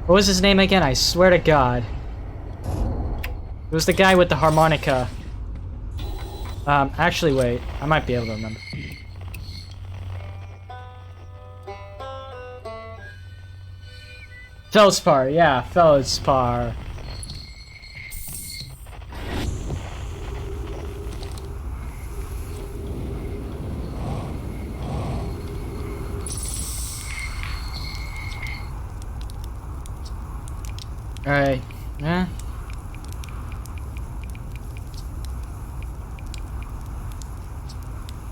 What was his name again? I swear to God. It was the guy with the harmonica. Actually, wait. I might be able to remember. Feldspar, yeah, Feldspar. Alright, yeah.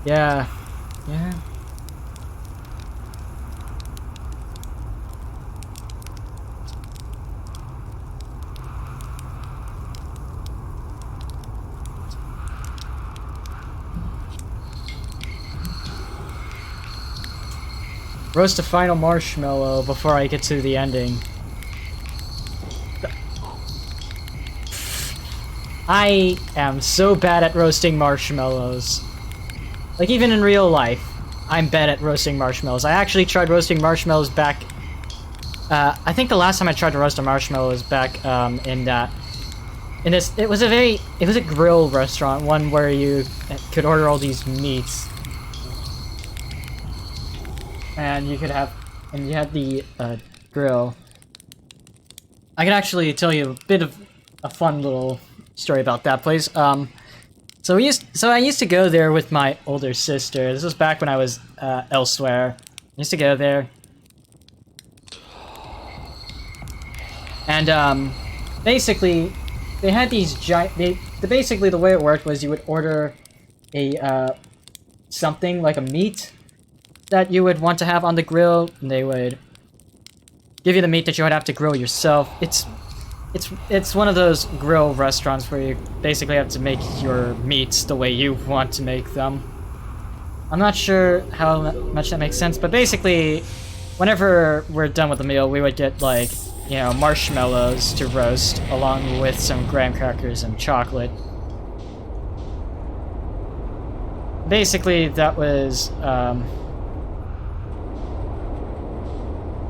Yeah. Yeah. Roast a final marshmallow before I get to the ending. I am so bad at roasting marshmallows. Like, even in real life, I'm bad at roasting marshmallows. I actually tried roasting marshmallows back... I think the last time I tried to roast a marshmallow was back, in this... It was a grill restaurant, one where you could order all these meats. And you could have... And you had the, grill. I can actually tell you a bit of a fun little story about that place. So I used to go there with my older sister. This was back when I was elsewhere. I used to go there. And basically they had these giant basically the way it worked was you would order a something like a meat that you would want to have on the grill, and they would give you the meat that you would have to grill yourself. It's one of those grill restaurants where you basically have to make your meats the way you want to make them. I'm not sure how much that makes sense, but basically, whenever we're done with the meal, we would get, like, you know, marshmallows to roast, along with some graham crackers and chocolate. Basically, that was,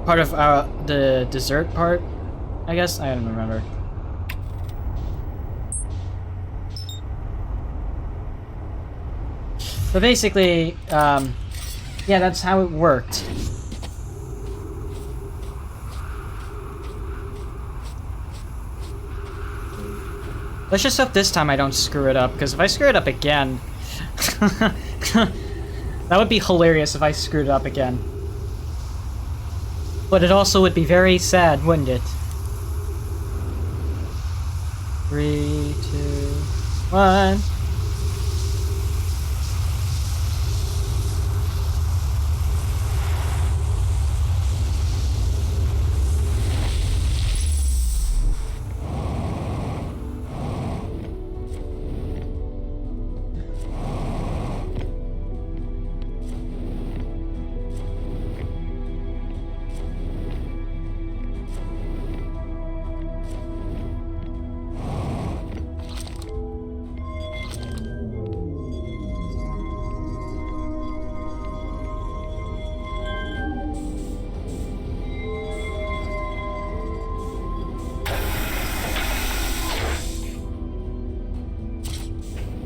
part of the dessert part, I guess? I don't remember. But basically, yeah, that's how it worked. Let's just hope this time I don't screw it up, because if I screw it up again... that would be hilarious if I screwed it up again. But it also would be very sad, wouldn't it? 3, 2, 1.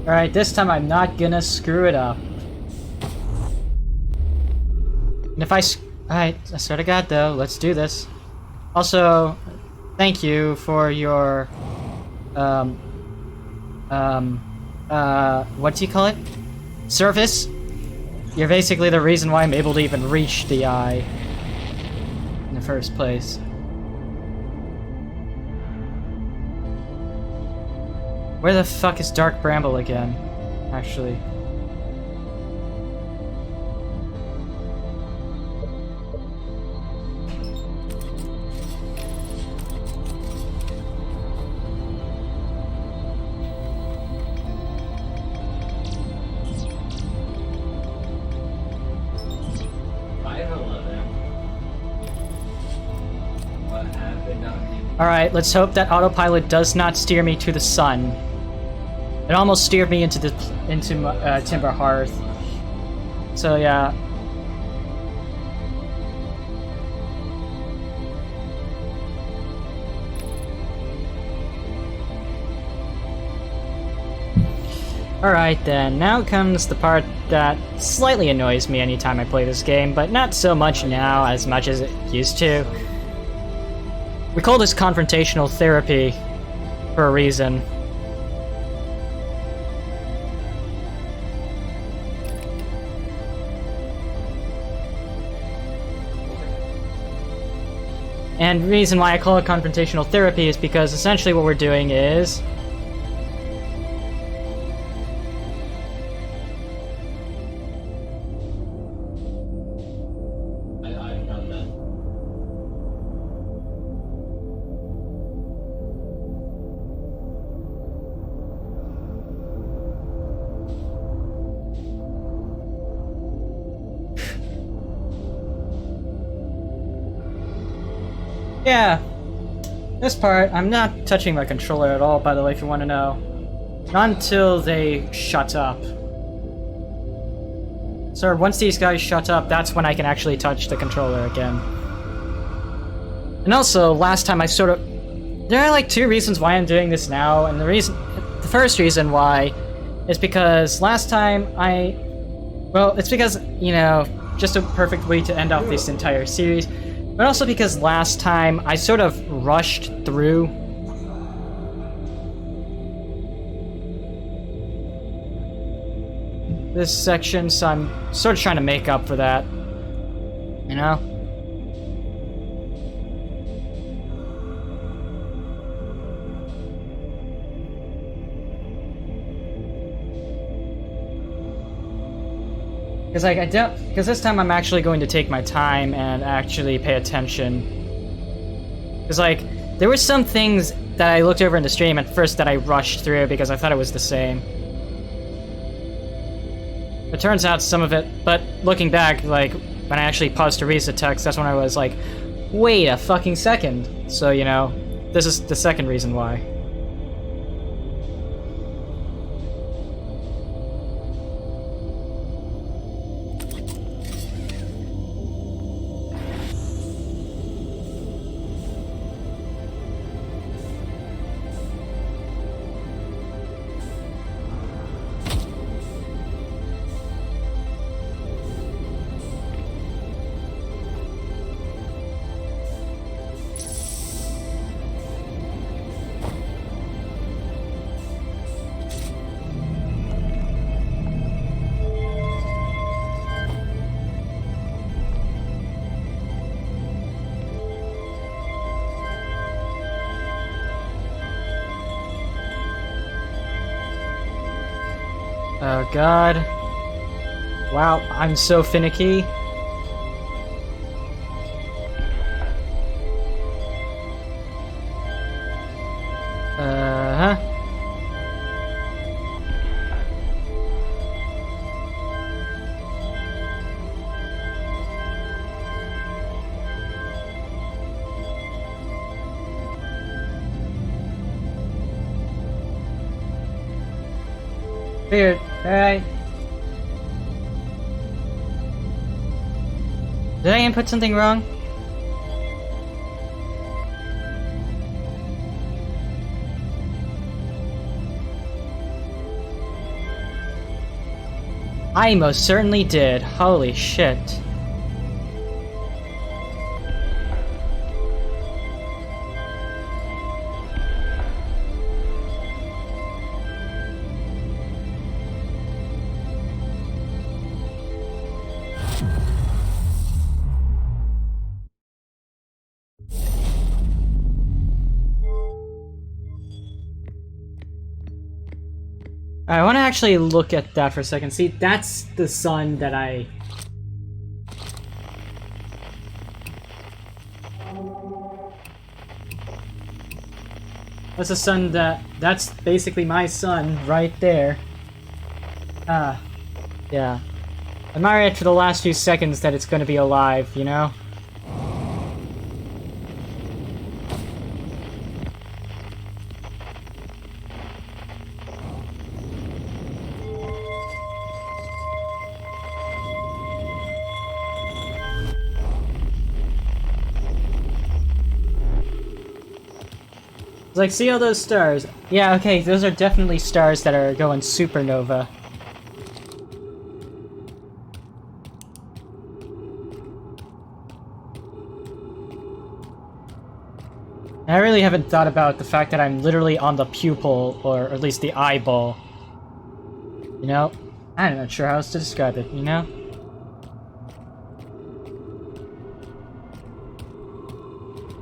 Alright, this time I'm not gonna screw it up. And if Alright, I swear to God though, let's do this. Also, thank you for your... what do you call it? Service? You're basically the reason why I'm able to even reach the eye in the first place. Where the fuck is Dark Bramble again? Actually. Alright, let's hope that autopilot does not steer me to the sun. It almost steered me into Timber Hearth. So yeah. Alright then, now comes the part that slightly annoys me anytime I play this game, but not so much now as much as it used to. We call this confrontational therapy for a reason. And the reason why I call it confrontational therapy is because essentially what we're doing is... I got that. Yeah, this part, I'm not touching my controller at all, by the way, if you want to know. Not until they shut up. So once these guys shut up, that's when I can actually touch the controller again. And also, last time I sort of... There are like two reasons why I'm doing this now, and the first reason why is because last time well, it's because, you know, just a perfect way to end off this entire series. But also because last time I sort of rushed through this section, so I'm sort of trying to make up for that, you know? Because this time I'm actually going to take my time and actually pay attention. Because, like, there were some things that I looked over in the stream at first that I rushed through because I thought it was the same. It turns out some of it, but looking back, like, when I actually paused to read the text, that's when I was like, wait a fucking second. So, you know, this is the second reason why. Oh god. Wow, I'm so finicky. Uh-huh. Weird. Alright. Did I input something wrong? I most certainly did. Holy shit. I want to actually look at that for a second. See, that's the sun that I... That's the sun that's basically my sun right there. Yeah. Admire it for the last few seconds that it's going to be alive, you know? Like, see all those stars? Yeah, okay, those are definitely stars that are going supernova. I really haven't thought about the fact that I'm literally on the pupil, or at least the eyeball. You know? I'm not sure how else to describe it, you know?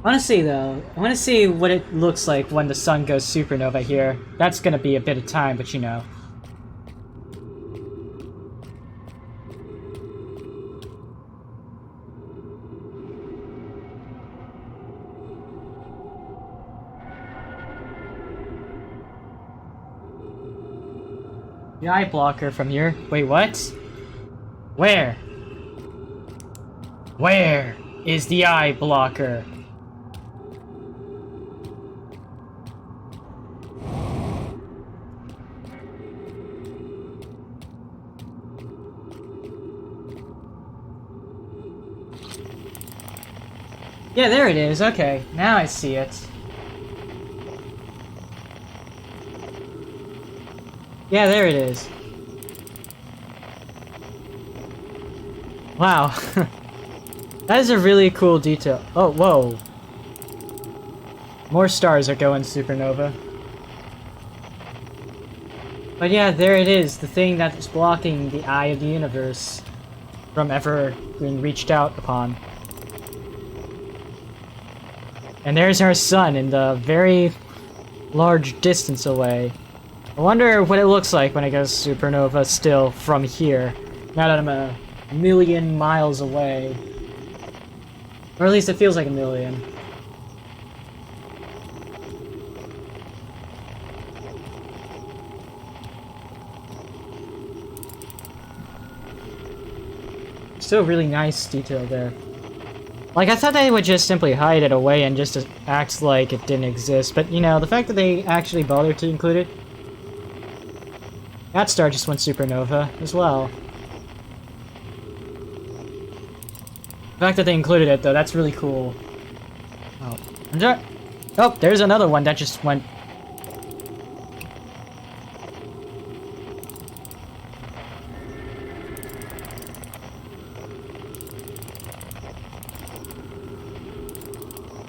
Honestly, though, I want to see what it looks like when the sun goes supernova here. That's gonna be a bit of time, but you know. The eye blocker from here. Wait, what? Where? Where is the eye blocker? Yeah, there it is. Okay, now I see it. Yeah, there it is. Wow. That is a really cool detail. Oh, whoa. More stars are going supernova. But yeah, there it is. The thing that is blocking the eye of the universe from ever being reached out upon. And there's our sun in the very large distance away. I wonder what it looks like when it goes supernova still from here. Now that I'm a million miles away. Or at least it feels like a million. Still really nice detail there. Like, I thought they would just simply hide it away and just act like it didn't exist, but you know, the fact that they actually bothered to include it. That star just went supernova as well. The fact that they included it, though, that's really cool. Oh, oh, there's another one that just went.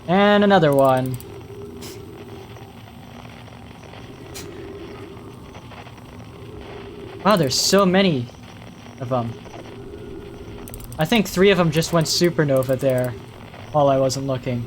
And another one. Wow, there's so many of them. I think 3 of them just went supernova there while I wasn't looking.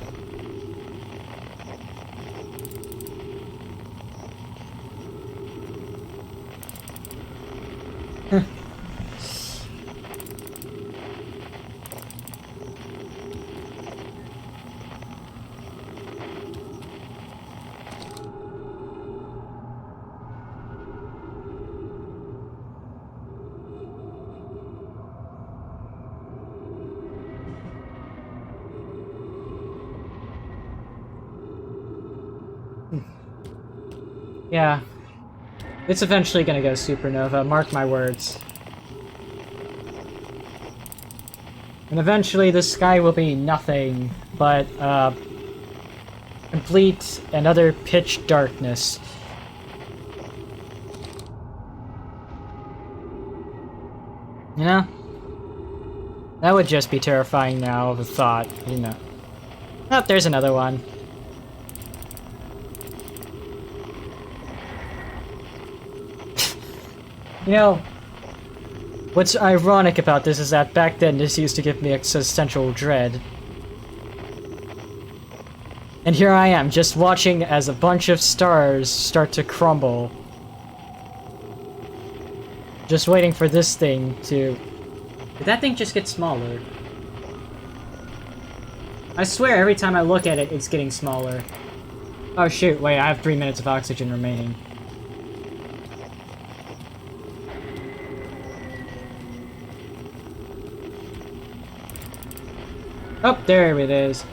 Yeah. It's eventually gonna go supernova, mark my words. And eventually the sky will be nothing but, complete and utter pitch darkness. You know? That would just be terrifying now of a thought, you know. Oh, there's another one. You know, what's ironic about this is that back then this used to give me existential dread. And here I am, just watching as a bunch of stars start to crumble. Just waiting for this thing to... Did that thing just get smaller? I swear every time I look at it, it's getting smaller. Oh shoot, wait, I have 3 minutes of oxygen remaining. Oh, there it is.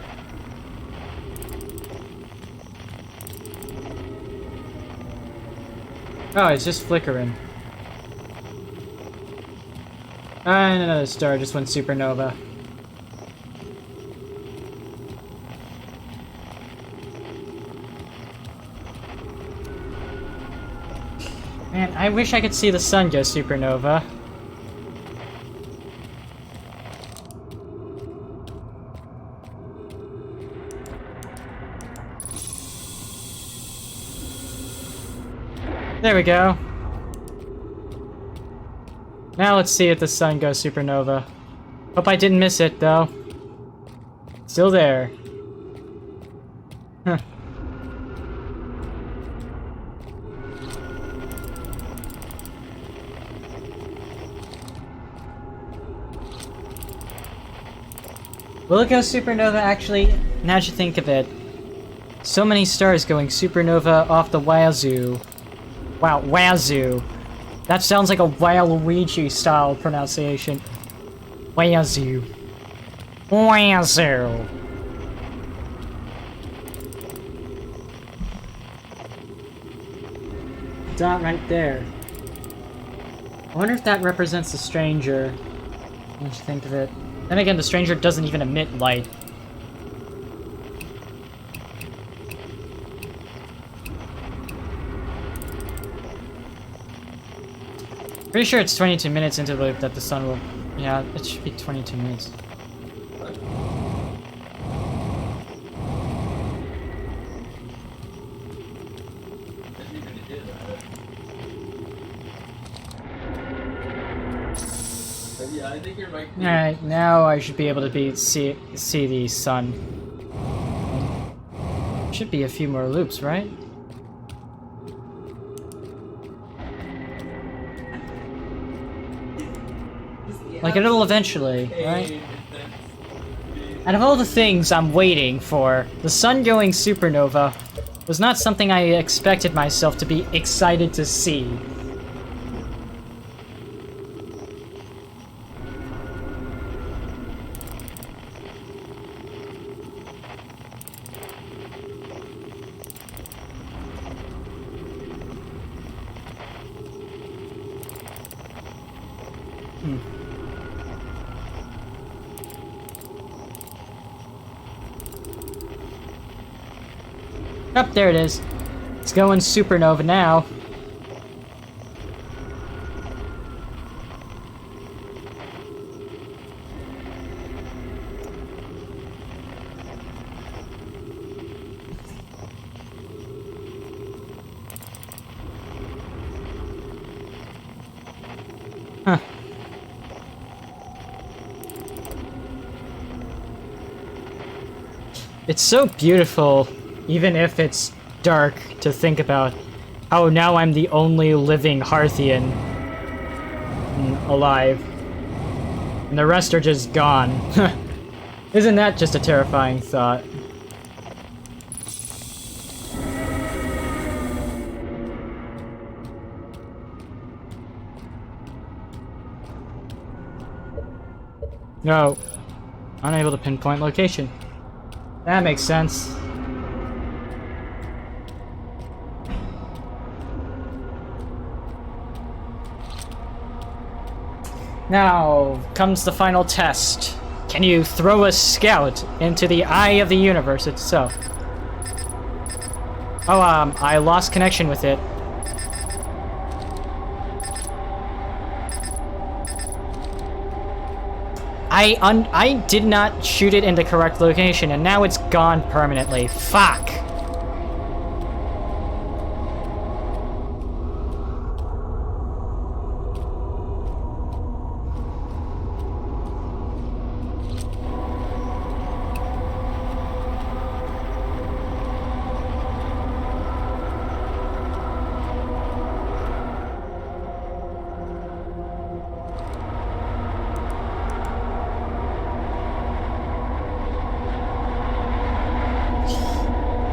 Oh, it's just flickering. And another star just went supernova. Man, I wish I could see the sun go supernova. There we go. Now let's see if the sun goes supernova. Hope I didn't miss it, though. Still there. Huh. Will it go supernova? Actually, now that you think of it, so many stars going supernova off the wazoo. Wow, wazoo. That sounds like a Waluigi style pronunciation. Wazoo. Wazoo. Dot right there. I wonder if that represents the stranger. What do you think of it? Then again, the stranger doesn't even emit light. Pretty sure it's 22 minutes into the loop that the sun will... Yeah, it should be 22 minutes. Yeah, I think you're right. Alright, now I should be able to see the sun. Should be a few more loops, right? Like, it'll eventually, right? Out of all the things I'm waiting for, the sun going supernova was not something I expected myself to be excited to see. Oh, there it is. It's going supernova now. Huh. It's so beautiful, even if it's dark, to think about. Oh, now I'm the only living Hearthian alive. And the rest are just gone. Isn't that just a terrifying thought? No. Unable to pinpoint location. That makes sense. Now comes the final test. Can you throw a scout into the eye of the universe itself? Oh, I lost connection with it. I did not shoot it in the correct location, and now it's gone permanently. Fuck!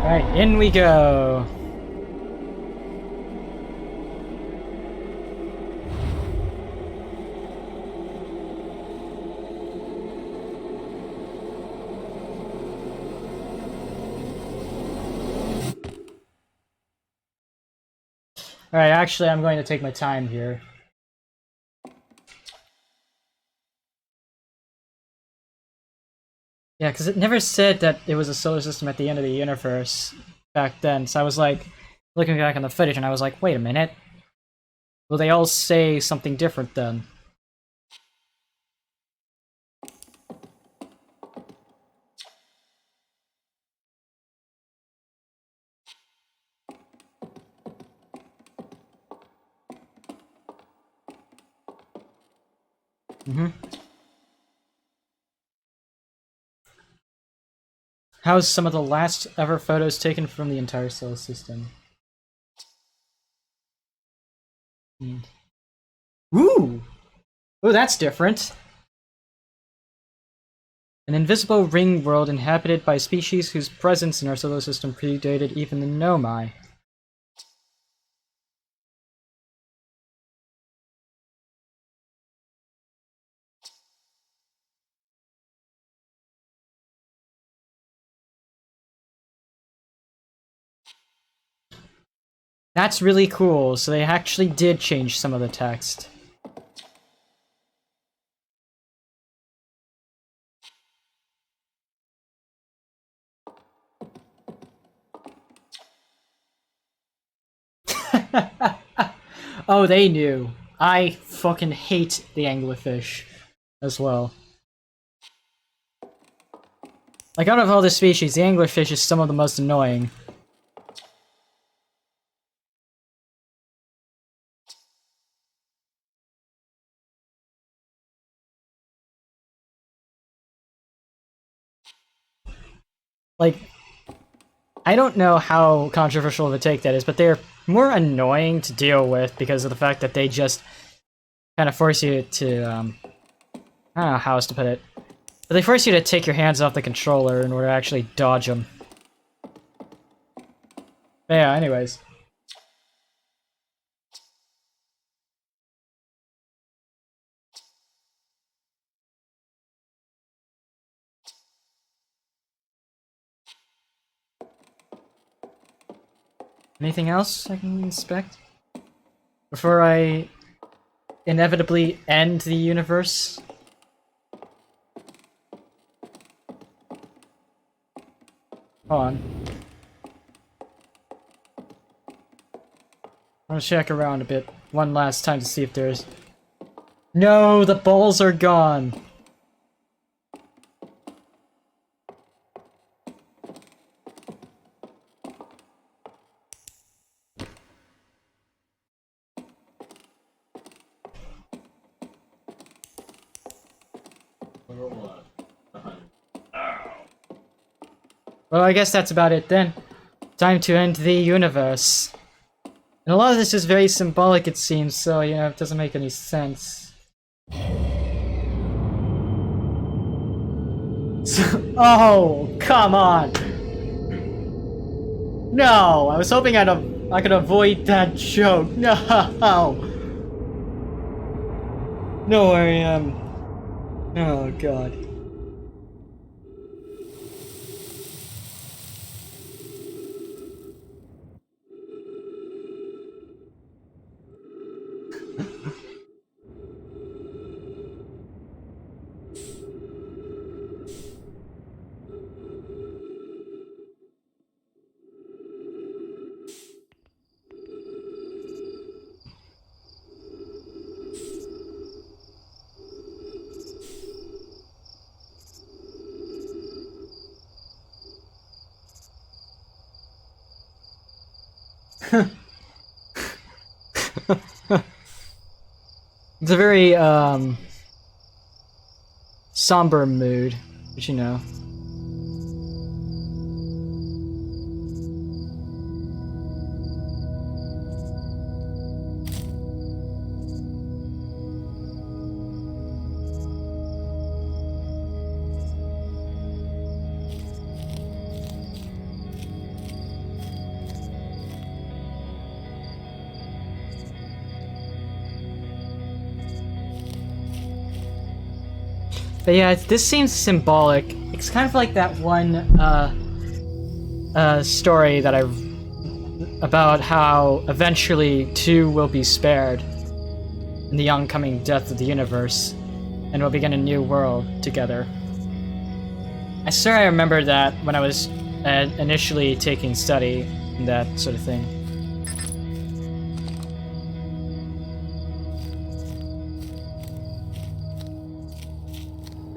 Alright, in we go. Alright, actually I'm going to take my time here. Yeah, because it never said that it was a solar system at the end of the universe back then, so I was like, looking back on the footage and I was like, wait a minute. Will they all say something different then? How's some of the last ever photos taken from the entire solar system? Ooh! Oh, that's different. An invisible ring world inhabited by species whose presence in our solar system predated even the Nomai. That's really cool, so they actually did change some of the text. Oh, they knew. I fucking hate the anglerfish as well. Like, out of all the species, the anglerfish is some of the most annoying. Like, I don't know how controversial of a take that is, but they're more annoying to deal with because of the fact that they just kind of force you to, I don't know how else to put it, but they force you to take your hands off the controller in order to actually dodge them. But yeah, anyways. Anything else I can inspect? Before I inevitably end the universe? Hold on. I'm gonna check around a bit one last time to see if there's... No, the balls are gone! Well, I guess that's about it then. Time to end the universe. And a lot of this is very symbolic, it seems, so, you know, it doesn't make any sense. Oh, come on! No! I was hoping I could avoid that joke. No! No, I am. Oh, God. It's a very, somber mood, but you know. But yeah, this seems symbolic. It's kind of like that one, story that about how eventually two will be spared in the oncoming death of the universe, and will begin a new world together. I swear I remember that when I was initially taking study and that sort of thing.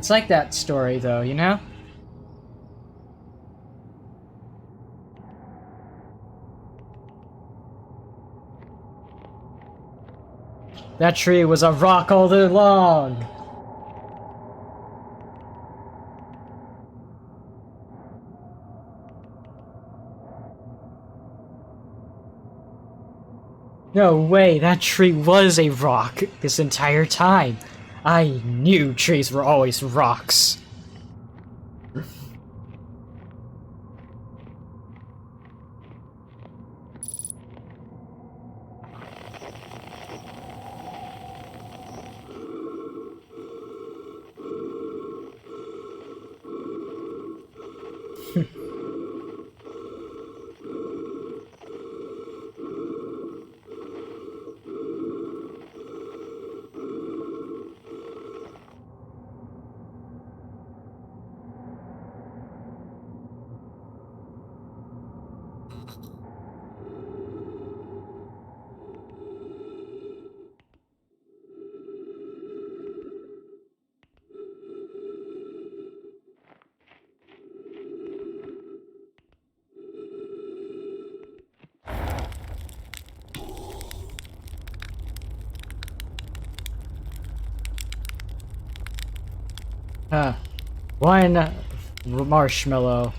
It's like that story, though, you know? That tree was a rock all day long! No way, that tree was a rock this entire time. I knew trees were always rocks. One marshmallow.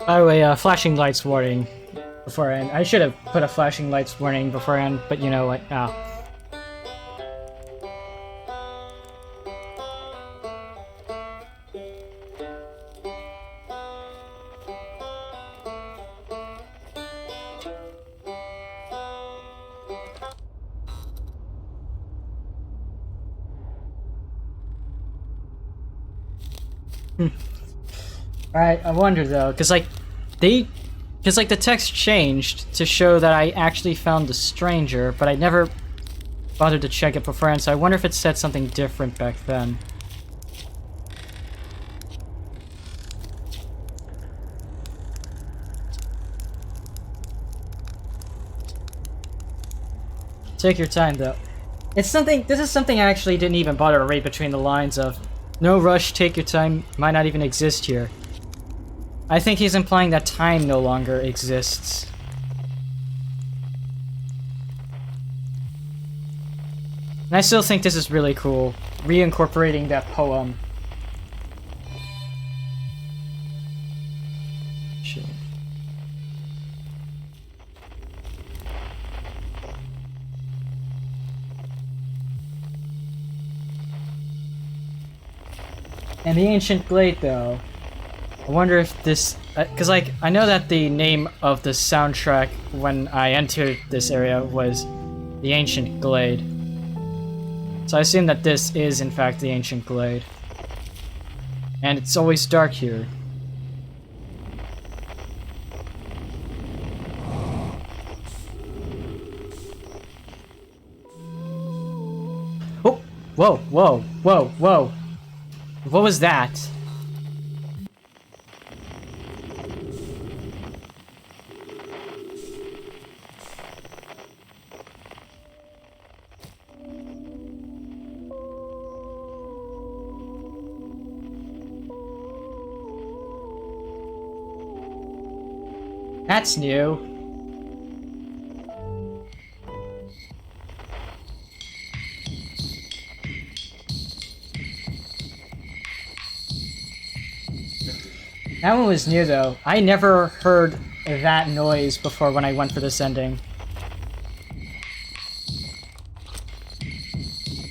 By the way, flashing lights warning beforehand. I should have put a flashing lights warning beforehand, but you know what? Alright, I wonder though, because like the text changed to show that I actually found the stranger, but I never bothered to check it beforehand, so I wonder if it said something different back then. Take your time though. This is something I actually didn't even bother to read between the lines of. No rush, take your time, might not even exist here. I think he's implying that time no longer exists. And I still think this is really cool, reincorporating that poem. Shit. And the Ancient Glade, though. I wonder if this... Because, like, I know that the name of the soundtrack when I entered this area was the Ancient Glade. So I assume that this is, in fact, the Ancient Glade. And it's always dark here. Oh! Whoa, whoa, whoa, whoa! What was that? That's new. That one was new though. I never heard that noise before when I went for this ending.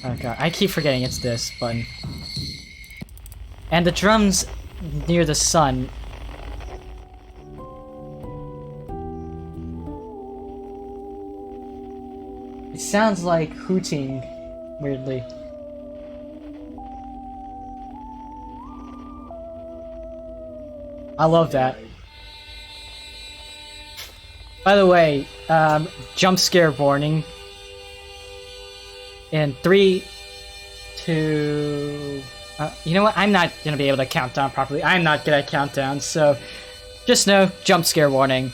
Oh god, I keep forgetting it's this button. And the drums near the sun. It sounds like hooting, weirdly. I love that. By the way, jump scare warning. In 3, 2... you know what? I'm not gonna be able to count down properly. I'm not good at countdowns, so just know, jump scare warning.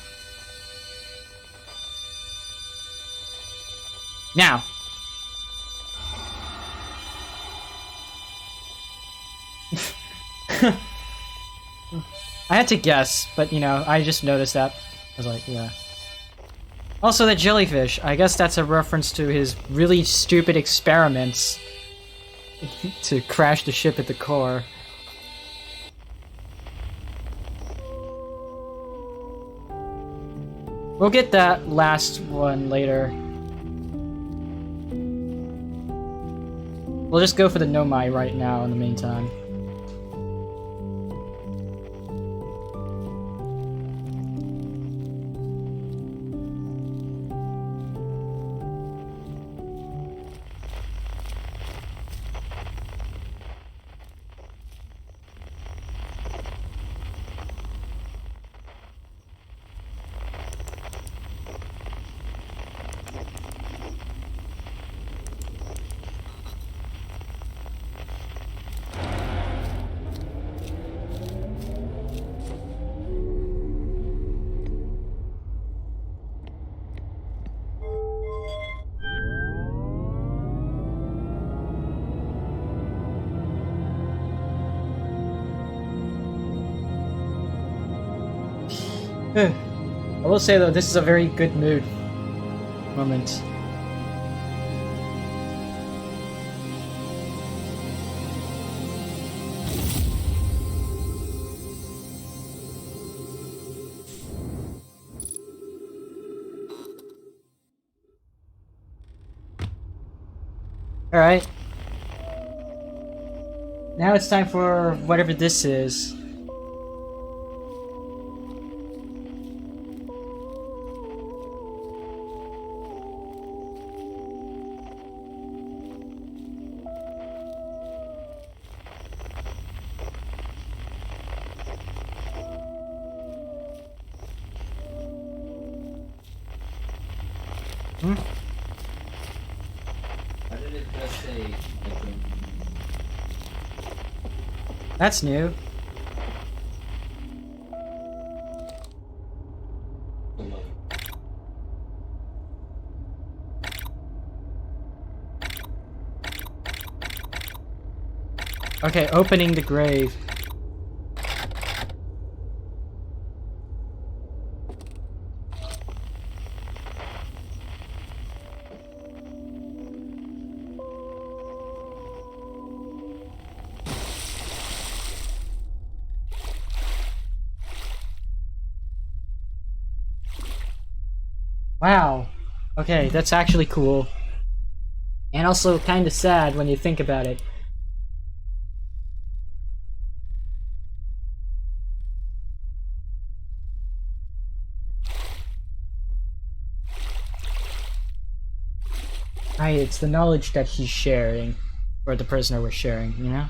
Now. I had to guess, but you know, I just noticed that. I was like, yeah. Also, the jellyfish. I guess that's a reference to his really stupid experiments to crash the ship at the core. We'll get that last one later. We'll just go for the Nomai right now in the meantime. I will say though, this is a very good mood moment. Alright. Now it's time for whatever this is. How did it just say? That's new. Okay, opening the grave. Wow. Okay, that's actually cool. And also kind of sad when you think about it. It's the knowledge that he's sharing, or the prisoner was sharing, you know?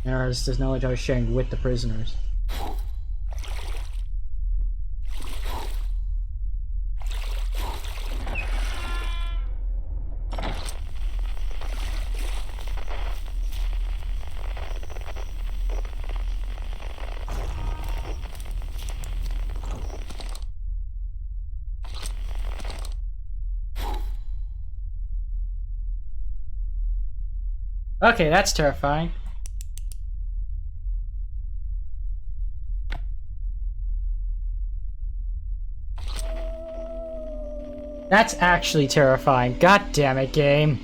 Or it's the knowledge I was sharing with the prisoners. Okay, that's terrifying. That's actually terrifying. God damn it, game.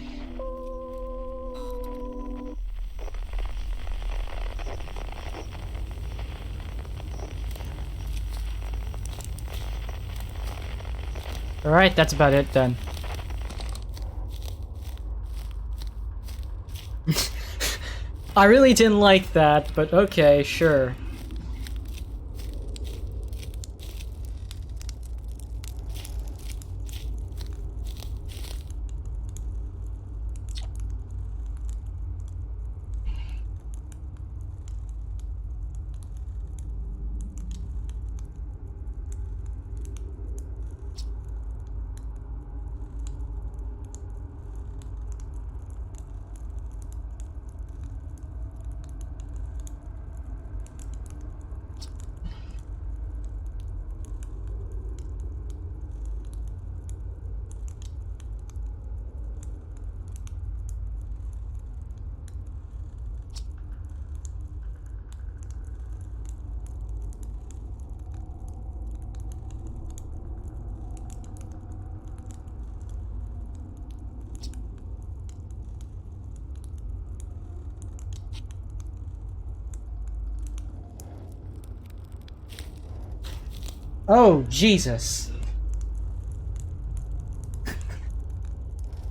Alright, that's about it then. I really didn't like that, but okay, sure. Oh, Jesus.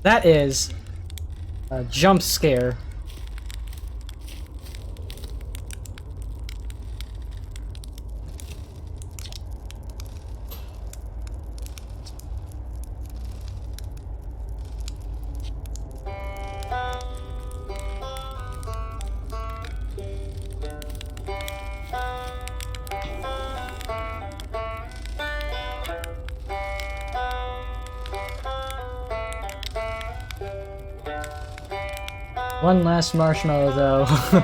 That is a jump scare. One last marshmallow, though.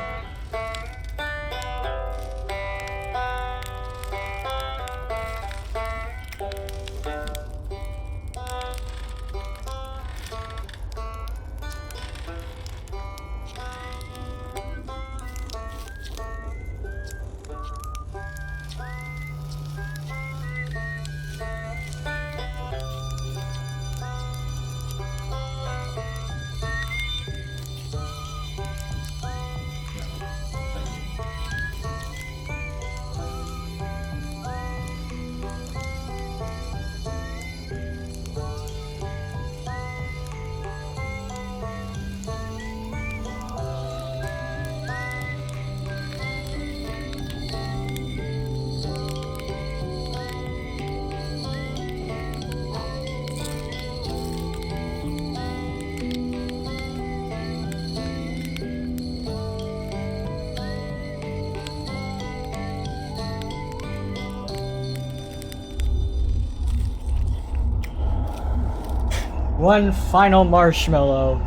One final marshmallow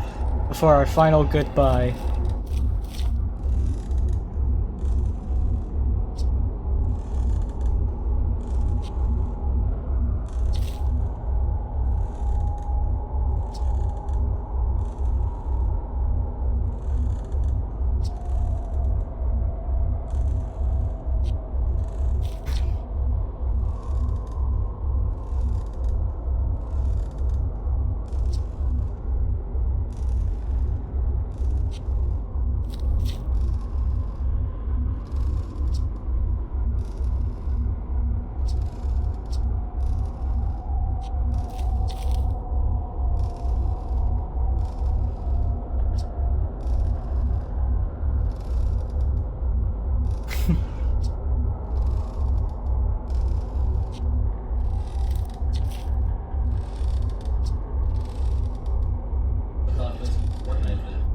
before our final goodbye.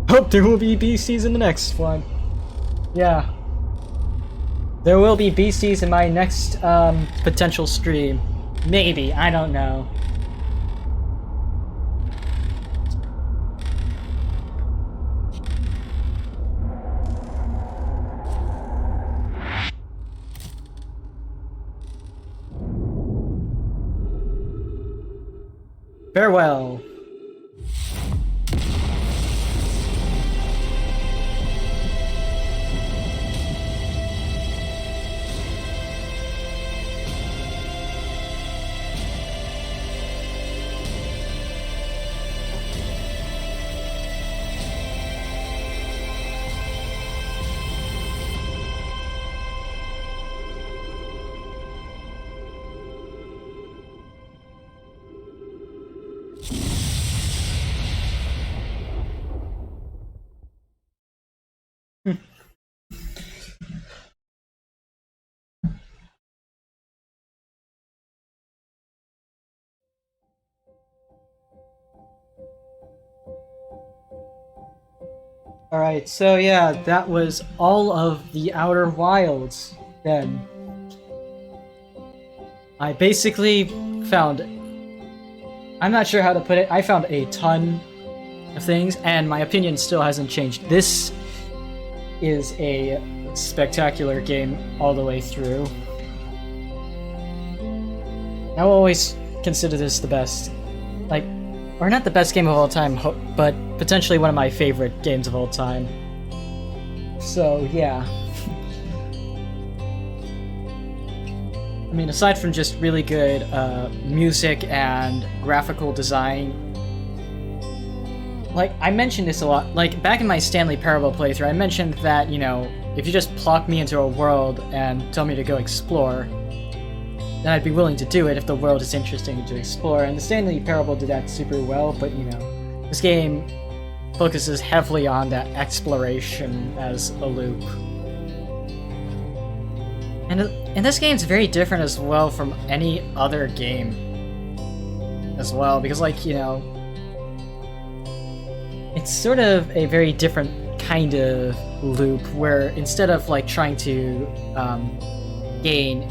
Hope there will be BCs in the next one. Yeah. There will be BCs in my next potential stream. Maybe, I don't know. Farewell. Alright, so yeah, that was all of the Outer Wilds, then. I basically found... I'm not sure how to put it, I found a ton of things, and my opinion still hasn't changed. This is a spectacular game all the way through. I will always consider this the best, like, or not the best game of all time, but potentially one of my favorite games of all time. So, yeah. I mean, aside from just really good music and graphical design, like, I mentioned this a lot, like, back in my Stanley Parable playthrough, I mentioned that, you know, if you just plop me into a world and tell me to go explore, then I'd be willing to do it if the world is interesting to explore, and the Stanley Parable did that super well, but, you know, this game focuses heavily on that exploration as a loop. And this game's very different as well from any other game as well, because, like, you know, it's sort of a very different kind of loop where instead of, like, trying to gain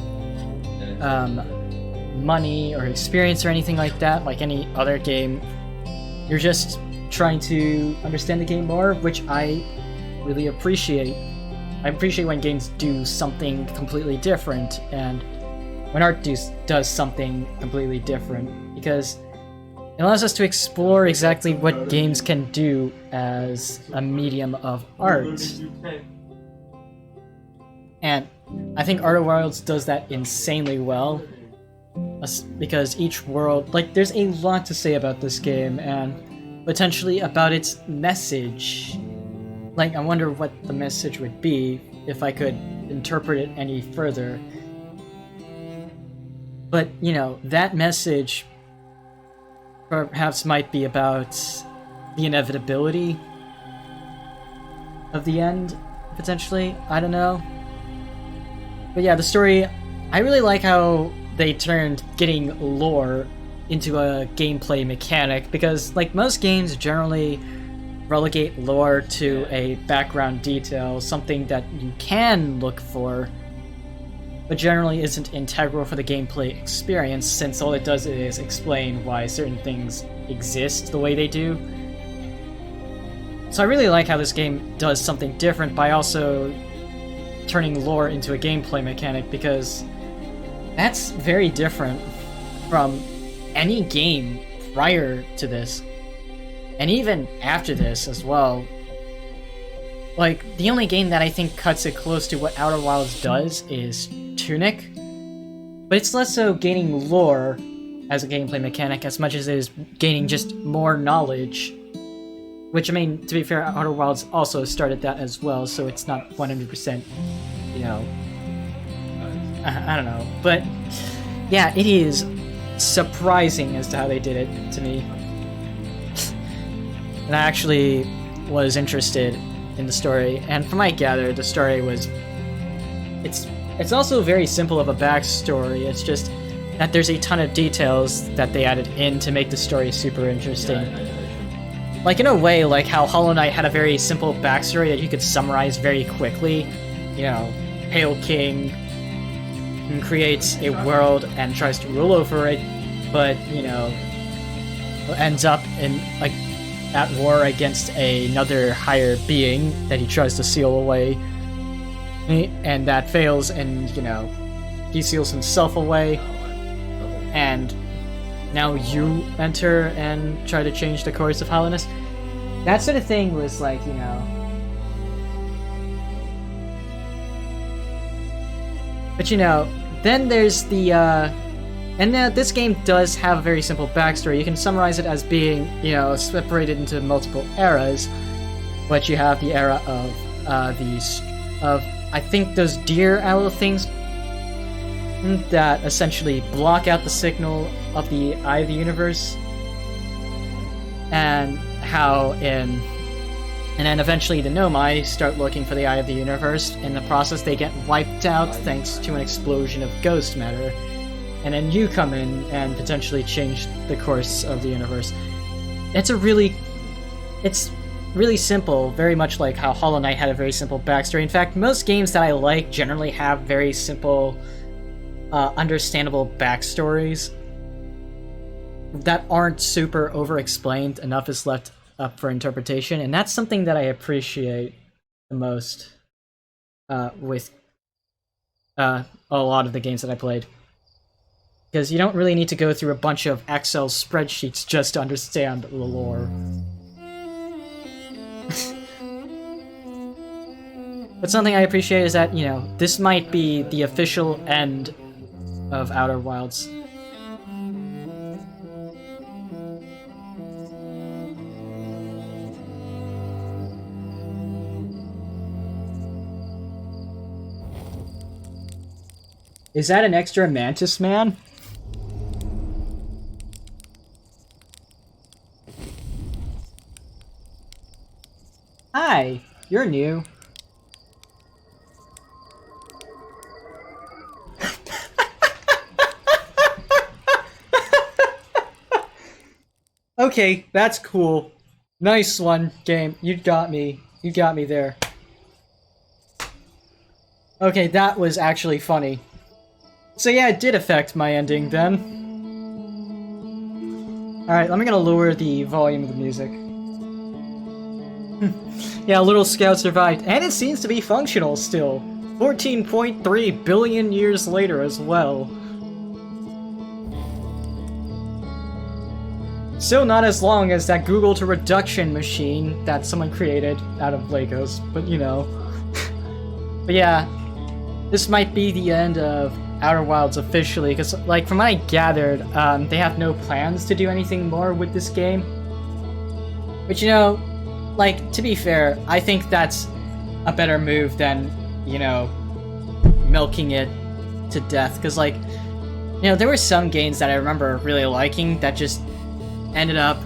money or experience or anything like that, like any other game, you're just trying to understand the game more, which I really appreciate. I appreciate when games do something completely different, and when art does something completely different, because it allows us to explore exactly what games can do as a medium of art. And I think Outer Wilds does that insanely well, because each world, like, there's a lot to say about this game, and potentially about its message. Like, I wonder what the message would be if I could interpret it any further. But, you know, that message perhaps might be about the inevitability of the end, potentially. I don't know. But yeah, the story, I really like how they turned getting lore into a gameplay mechanic, because, like, most games generally relegate lore to a background detail, something that you can look for, but generally isn't integral for the gameplay experience, since all it does is explain why certain things exist the way they do. So I really like how this game does something different by also turning lore into a gameplay mechanic, because that's very different from any game prior to this, and even after this as well. Like, the only game that I think cuts it close to what Outer Wilds does is Tunic, but it's less so gaining lore as a gameplay mechanic as much as it is gaining just more knowledge. Which, I mean, to be fair, Outer Wilds also started that as well, so it's not 100%, you know, I don't know. But, yeah, it is surprising as to how they did it to me. And I actually was interested in the story, and from what I gathered, the story was... It's also very simple of a backstory, it's just that there's a ton of details that they added in to make the story super interesting. Like, in a way, like how Hollow Knight had a very simple backstory that you could summarize very quickly. You know, Pale King creates a world and tries to rule over it, but, you know, ends up in, like, at war against another higher being that he tries to seal away. And that fails, and, you know, he seals himself away, and now you enter and try to change the course of Hallownest. That sort of thing was like, you know... But, you know, then there's the, and this game does have a very simple backstory. You can summarize it as being, you know, separated into multiple eras. But you have the era of, I think those deer owl things that essentially block out the signal of the Eye of the Universe, and how and then eventually the Nomai start looking for the Eye of the Universe. In the process, they get wiped out thanks to an explosion of ghost matter, and then you come in and potentially change the course of the universe. It's really simple, very much like how Hollow Knight had a very simple backstory. In fact, most games that I like generally have very simple, understandable backstories that aren't super over-explained. Enough is left up for interpretation, and that's something that I appreciate the most with a lot of the games that I played. Because you don't really need to go through a bunch of Excel spreadsheets just to understand the lore. But something I appreciate is that, you know, this might be the official end of Outer Wilds. Is that an extra Mantis Man? Hi, you're new. Okay, that's cool. Nice one, game. You got me. You got me there. Okay, that was actually funny. So yeah, it did affect my ending then. Alright, I'm gonna lower the volume of the music. Yeah, Little Scout survived, and it seems to be functional still. 14.3 billion years later as well. Still not as long as that Google to reduction machine that someone created out of Legos, but you know. But yeah, this might be the end of Outer Wilds officially, because like from what I gathered, they have no plans to do anything more with this game. But you know, like, to be fair, I think that's a better move than, you know, milking it to death, because like, you know, there were some games that I remember really liking that just ended up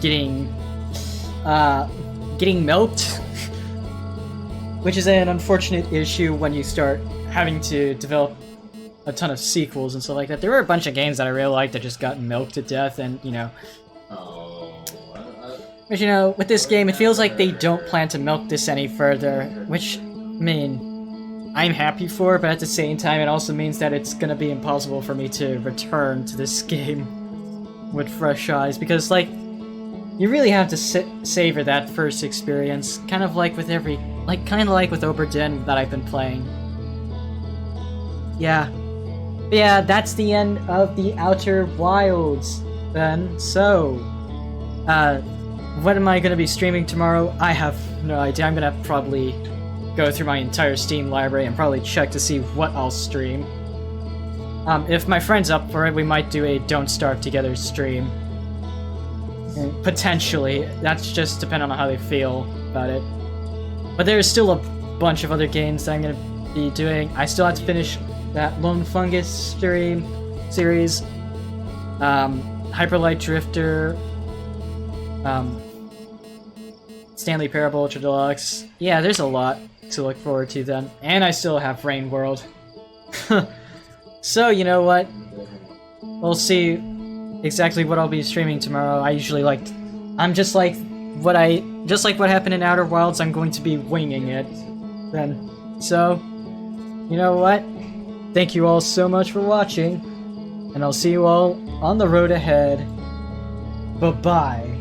getting milked, which is an unfortunate issue when you start having to develop a ton of sequels and stuff like that. There were a bunch of games that I really liked that just got milked to death, and you know. But you know, with this game, it feels like they don't plan to milk this any further, which, I mean, I'm happy for, but at the same time, it also means that it's gonna be impossible for me to return to this game with fresh eyes, because, like, you really have to savor that first experience, kind of like with with Obra Dinn that I've been playing. Yeah. But yeah, that's the end of the Outer Wilds, then. So, what am I gonna be streaming tomorrow? I have no idea. I'm gonna probably go through my entire Steam library and probably check to see what I'll stream. If my friend's up for it, we might do a Don't Starve Together stream. Potentially. That's just depending on how they feel about it. But there's still a bunch of other games that I'm gonna be doing. I still have to finish that Lone Fungus series. Hyper Light Drifter. Stanley Parable Ultra Deluxe. Yeah, there's a lot to look forward to then. And I still have Rain World. So, you know what? We'll see exactly what I'll be streaming tomorrow. Just like what happened in Outer Wilds, I'm going to be winging it then. So, you know what? Thank you all so much for watching, and I'll see you all on the road ahead. Bye-bye.